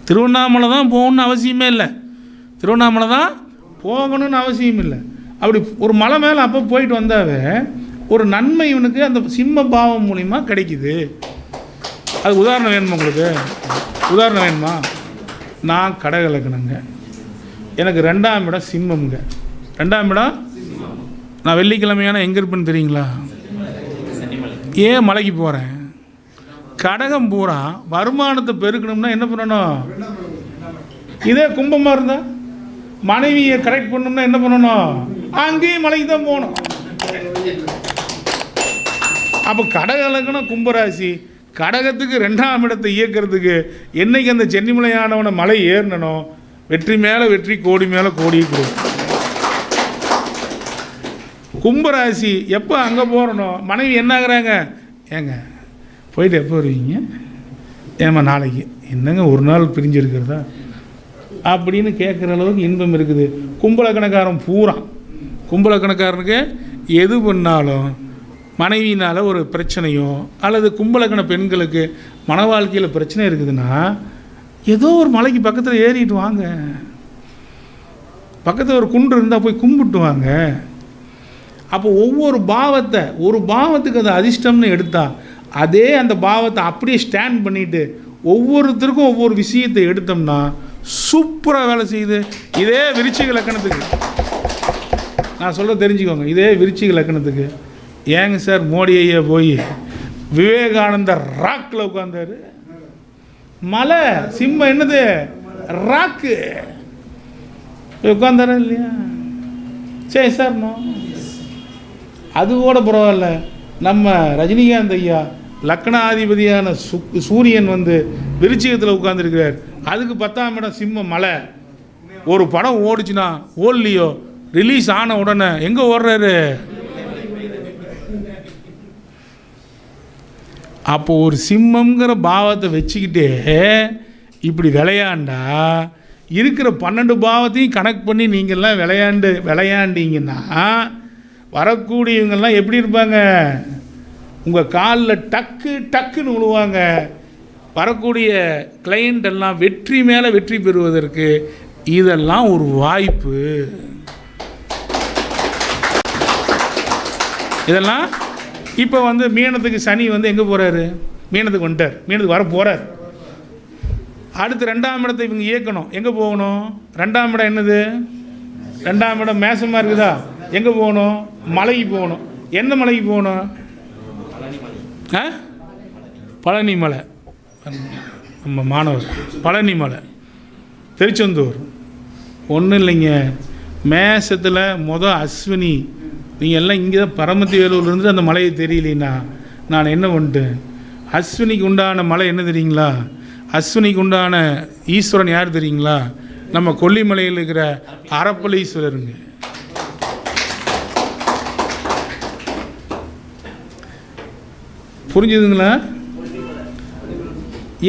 திருவண்ணாமலை தான் போகணுன்னு அவசியமே இல்லை, திருவண்ணாமலை தான் போகணும்னு அவசியம் இல்லை. அப்படி ஒரு மலை மேலே அப்போ போயிட்டு வந்தாவே ஒரு நன்மை இவனுக்கு அந்த சிம்ம பாவம் மூலிமா கிடைக்குது. அது உதாரணம் வேணுமா உங்களுக்கு? உதாரணம் வேணுமா? நான் கடக லக்னங்க, எனக்கு 2ஆம் இடம் சிம்மம்ங்க. 2ஆம் இடம் நான் வெள்ளிக்கிழமையான எங்கே இருப்பேன்னு தெரியுங்களா? ஏன் மலைக்கு போகிறேன்? கடகம் பூரா வருமானத்தை பெருக்கணும்னா என்ன பண்ணணும்? இதே கும்பமாக இருந்தால் மனைவியை கரெக்ட் பண்ணணும்னா என்ன பண்ணணும்? அங்கேயும் மலைக்கு தான் போகணும். அப்போ கடக லக்னம் கும்பராசி, கடகத்துக்கு 2ஆம் இடத்தை இயக்கிறதுக்கு என்னைக்கு அந்த சென்னிமலையானவனை மலை ஏறணும், வெற்றி மேலே வெற்றி, கோடி மேலே கோடி கொடுக்கும். கும்பராசி எப்போ அங்கே போகிறணும்? மனைவி என்ன ஆகுறாங்க, ஏங்க போயிட்டு எப்போ வருவீங்க? ஏமா நாளைக்கு. என்னங்க ஒரு நாள் பிரிஞ்சு இருக்கிறதா அப்படின்னு கேட்குற அளவுக்கு இன்பம் இருக்குது. கும்பலக்கணக்காரன் பூரா, கும்பலக்கணக்காரனுக்கு எது பண்ணாலும் மனைவினால் ஒரு பிரச்சனையோ அல்லது கும்பலக்கண பெண்களுக்கு மன வாழ்க்கையில் பிரச்சனை இருக்குதுன்னா ஏதோ ஒரு மலைக்கு பக்கத்தில் ஏறிட்டு வாங்க, பக்கத்தில் ஒரு குன்று இருந்தால் போய் கும்பிட்டு வாங்க. அப்போ ஒவ்வொரு பாவத்தை, ஒரு பாவத்துக்கு அது அதிர்ஷ்டம்னு எடுத்தா அதே அந்த பாவத்தை அப்படியே ஸ்டாண்ட் பண்ணிவிட்டு ஒவ்வொருத்தருக்கும் ஒவ்வொரு விஷயத்தை எடுத்தோம்னா சூப்பராக வேலை செய்யுது. இதே விருச்சிக லக்கணத்துக்கு நான் சொல்ல தெரிஞ்சுக்கோங்க, இதே விருச்சிக லக்கணத்துக்கு ஏங்க சார் மோடி ஐயா போய் விவேகானந்தர் ராக்கில் உட்கார்ந்தாரு? மலை சிம்மம் என்னது? ராக்கு உட்கார்ந்தாரா இல்லையா? சரி சார், அது கூட பரவாயில்ல. நம்ம ரஜினிகாந்த் ஐயா லக்னாதிபதியான சூரியன் வந்து விருச்சிகத்தில் உட்கார்ந்துருக்கிறார். அதுக்கு 10ஆம் இடம் சிம்மம் மலை. ஒரு படம் ஓடிச்சுன்னா ஓடலையோ, ரிலீஸ் ஆன உடனே எங்கே ஓடுறாரு? அப்போ ஒரு சிம்மங்கிற பாவத்தை வச்சுக்கிட்டே இப்படி விளையாண்டா இருக்கிற 12 பாவத்தையும் கனெக்ட் பண்ணி நீங்கள்லாம் விளையாண்டிங்கன்னா வரக்கூடியவங்கெல்லாம் எப்படி இருப்பாங்க? உங்கள் காலில் டக்கு டக்குன்னு விழுவாங்க. வரக்கூடிய கிளையண்ட் எல்லாம் வெற்றி மேலே வெற்றி பெறுவதற்கு இதெல்லாம் ஒரு வாய்ப்பு. இதெல்லாம் இப்போ வந்து மீனத்துக்கு சனி வந்து எங்கே போகிறாரு? மீனத்துக்கு வந்துட்டார், மீனத்துக்கு வர போகிறார். அடுத்து 2ஆம் இடத்தை இவங்க இயக்கணும். எங்கே போகணும்? 2ஆம் இடம் என்னது? 2ஆம் இடம் மேசமாக இருக்குதா? எங்கே போகணும்? மலைக்கு போகணும். எந்த மலைக்கு போகணும்? பழனி மலை. நம்ம மாணவர் பழனி மலை, திருச்செந்தூர். ஒன்றும் இல்லைங்க, மேசத்தில் அஸ்வினி. நீங்கள் எல்லாம் இங்கே தான் பரமத்தி வேலூர்லேருந்து அந்த மலையை தெரியலனா நான் என்ன பண்ணிட்டேன்? அஸ்வினிக்கு உண்டான மலை என்ன தெரியுங்களா? அஸ்வினிக்கு உண்டான ஈஸ்வரன் யார் தெரியுங்களா? நம்ம கொல்லிமலையில் இருக்கிற அரப்பளீஸ்வரருங்க. புரிஞ்சுதுங்களா?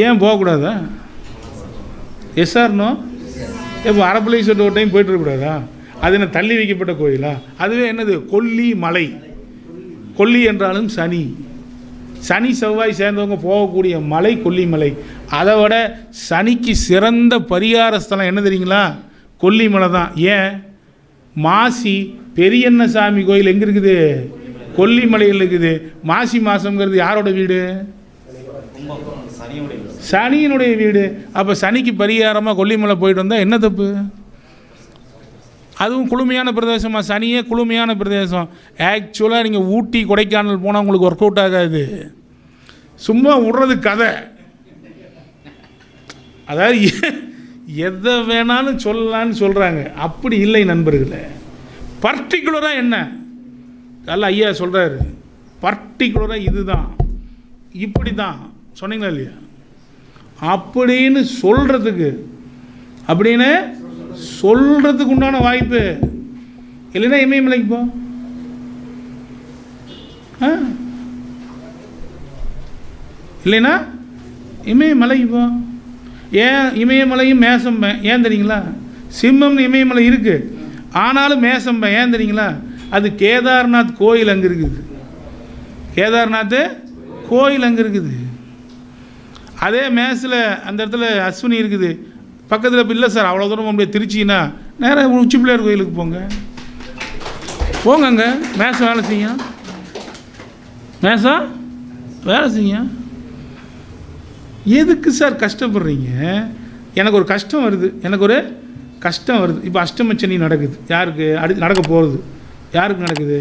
ஏன் போகக்கூடாதா? எஸ்ஆர்னோ? இப்போ அரப்பளீஸ்வரர் ஒரு டைம் போய்ட்டு இருக்கக்கூடாதா? அது என்ன தள்ளி வைக்கப்பட்ட கோயிலா? அதுவே என்னது? கொல்லி மலை. கொல்லி என்றாலும் சனி, சனி செவ்வாய் சேர்ந்தவங்க போகக்கூடிய மலை கொல்லிமலை. அதை விட சனிக்கு சிறந்த பரிகார ஸ்தலம் என்ன தெரியுங்களா? கொல்லிமலை தான். ஏன்? மாசி பெரியண்ணசாமி கோயில் எங்கே இருக்குது? கொல்லிமலையில் இருக்குது. மாசி மாதங்கிறது யாரோட வீடு? சனியினுடைய வீடு. அப்போ சனிக்கு பரிகாரமாக கொல்லிமலை போயிட்டு வந்தால் என்ன தப்பு? அதுவும் குளுமையான பிரதேசமாக. சனியே குளுமையான பிரதேசம். ஆக்சுவலாக நீங்கள் ஊட்டி கொடைக்கானல் போனால் உங்களுக்கு ஒர்க் அவுட் ஆகாது. சும்மா விடுறது கதை. அதாவது எதை வேணாலும் சொல்லலான்னு சொல்கிறாங்க. அப்படி இல்லை நண்பர்களே. பர்டிகுலராக என்ன அதெல்லாம் ஐயா சொல்கிறாரு. பர்டிகுலராக இதுதான், இப்படி தான் சொன்னீங்களா இல்லையா? அப்படின்னு சொல்கிறதுக்கு உண்டான வாய்ப்பு இல்லைன்னா இமயமலைக்கு போ. இல்லைன்னா இமயமலைக்கு போ. ஏன் இமயமலையும் மேசம்பேன்? ஏன் தெரியுங்களா? சிம்மம்னு இமயமலை இருக்குது, ஆனாலும் மேசம்பேன். ஏன் தெரியுங்களா? அது கேதார்நாத் கோயில் அங்கே இருக்குது. கேதார்நாத் கோயில் அங்கே இருக்குது. அதே மேசில் அந்த இடத்துல அஸ்வினி இருக்குது. பக்கத்தில் இப்போ இல்லை சார், அவ்வளோ தூரம் அப்படியே திருச்சின்னா நேராக உச்சி பிள்ளையார் கோயிலுக்கு போங்க அங்கே மேசம் வேலை செய்யும். மேசம் வேலை செய்யும். எதுக்கு சார் கஷ்டப்படுறீங்க? எனக்கு ஒரு கஷ்டம் வருது, இப்போ அஷ்டமச்சனி நடக்குது. யாருக்கு அடுத்து நடக்க போகிறது? யாருக்கு நடக்குது?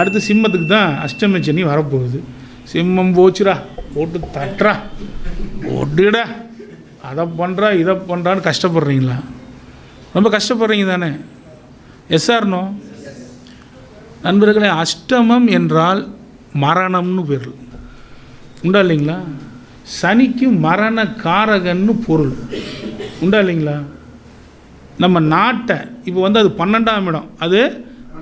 அடுத்து சிம்மத்துக்கு தான் அஷ்டமச்சனி வரப்போகுது. சிம்மம் போச்சுடா, போட்டு தட்டுறா, ஒட்டுடா, அதை பண்ணுறா இதை பண்ணுறான்னு கஷ்டப்படுறீங்களா? ரொம்ப கஷ்டப்படுறீங்க தானே? எஸ்ஆர்னோ நண்பர்களே, அஷ்டமம் என்றால் மரணம்னு பேர் உண்டா இல்லைங்களா? சனிக்கு மரண காரகன்னு பொருள் உண்டா இல்லைங்களா? நம்ம நாட்டை இப்போ அது 12ஆம் இடம், அது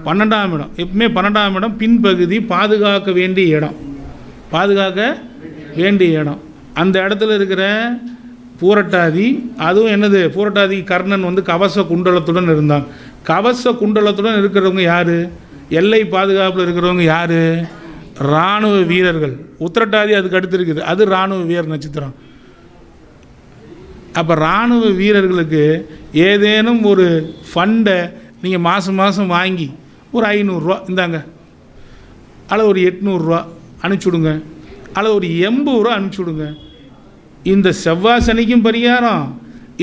12ஆம் இடம். எப்பவுமே 12ஆம் இடம் பின்பகுதி பாதுகாக்க வேண்டிய இடம். அந்த இடத்துல இருக்கிற பூரட்டாதி, அதுவும் என்னது, பூரட்டாதி கர்ணன் கவச குண்டலத்துடன் இருந்தான். கவச குண்டலத்துடன் இருக்கிறவங்க யார்? எல்லை பாதுகாப்பில் இருக்கிறவங்க யார்? இராணுவ வீரர்கள். உத்திரட்டாதி அதுக்கு அடுத்து இருக்குது, அது இராணுவ வீரர் நட்சத்திரம். அப்போ இராணுவ வீரர்களுக்கு ஏதேனும் ஒரு ஃபண்டை நீங்கள் மாதம் வாங்கி ஒரு 500 இந்தாங்க, அல்லது ஒரு 800 அனுப்பிச்சுடுங்க, அல்லது ஒரு 80 அனுப்பிச்சுடுங்க. இந்த செவ்வாய் சனிக்கும் பரிகாரம்,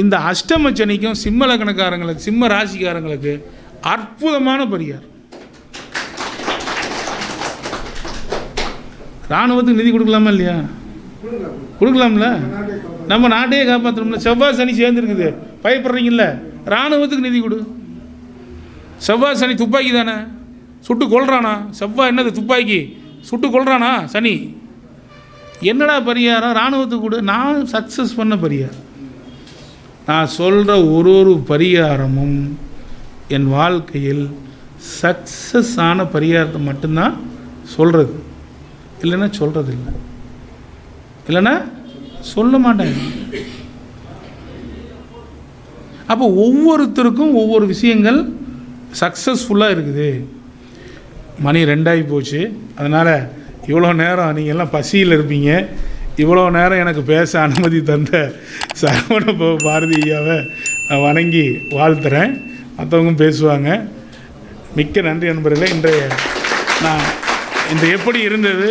இந்த அஷ்டம சனிக்கும் சிம்ம லக்னக்காரங்களுக்கு, சிம்ம ராசிக்காரங்களுக்கு அற்புதமான பரிகாரம். இராணுவத்துக்கு நிதி கொடுக்கலாமா இல்லையா? கொடுக்கலாம்ல, நம்ம நாட்டையே காப்பாற்றணும்ல. செவ்வாய் சனி சேர்ந்துருக்குது, பயப்படுறீங்கல்ல, இராணுவத்துக்கு நிதி கொடு. செவ்வாய் சனி துப்பாக்கி தானே, சுட்டு கொள்றானா? செவ்வாய் என்னது துப்பாக்கி, சுட்டு கொள்றானா சனி? என்னடா பரிகாரம்? இராணுவத்துக்கு கொடு. நான் சக்ஸஸ் பண்ண பரிகாரம். நான் சொல்கிற ஒரு பரிகாரமும் என் வாழ்க்கையில் சக்ஸஸ் ஆன பரிகாரத்தை மட்டும்தான் சொல்கிறது, இல்லைன்னா சொல்கிறது இல்லை, இல்லைன்னா சொல்ல மாட்டேன். அப்போ ஒவ்வொருத்தருக்கும் ஒவ்வொரு விஷயங்கள் சக்ஸஸ்ஃபுல்லாக இருக்குது. மணி 2 போச்சு. அதனால் இவ்வளோ நேரம் நீங்கள் எல்லாம் பசியில் இருப்பீங்க. இவ்வளோ நேரம் எனக்கு பேச அனுமதி தந்த சரவண பாரதி ஐயாவை நான் வணங்கி வாழ்த்துறேன். மற்றவங்க பேசுவாங்க. மிக்க நன்றி நண்பர்களே. இன்றைய எப்படி இருந்தது?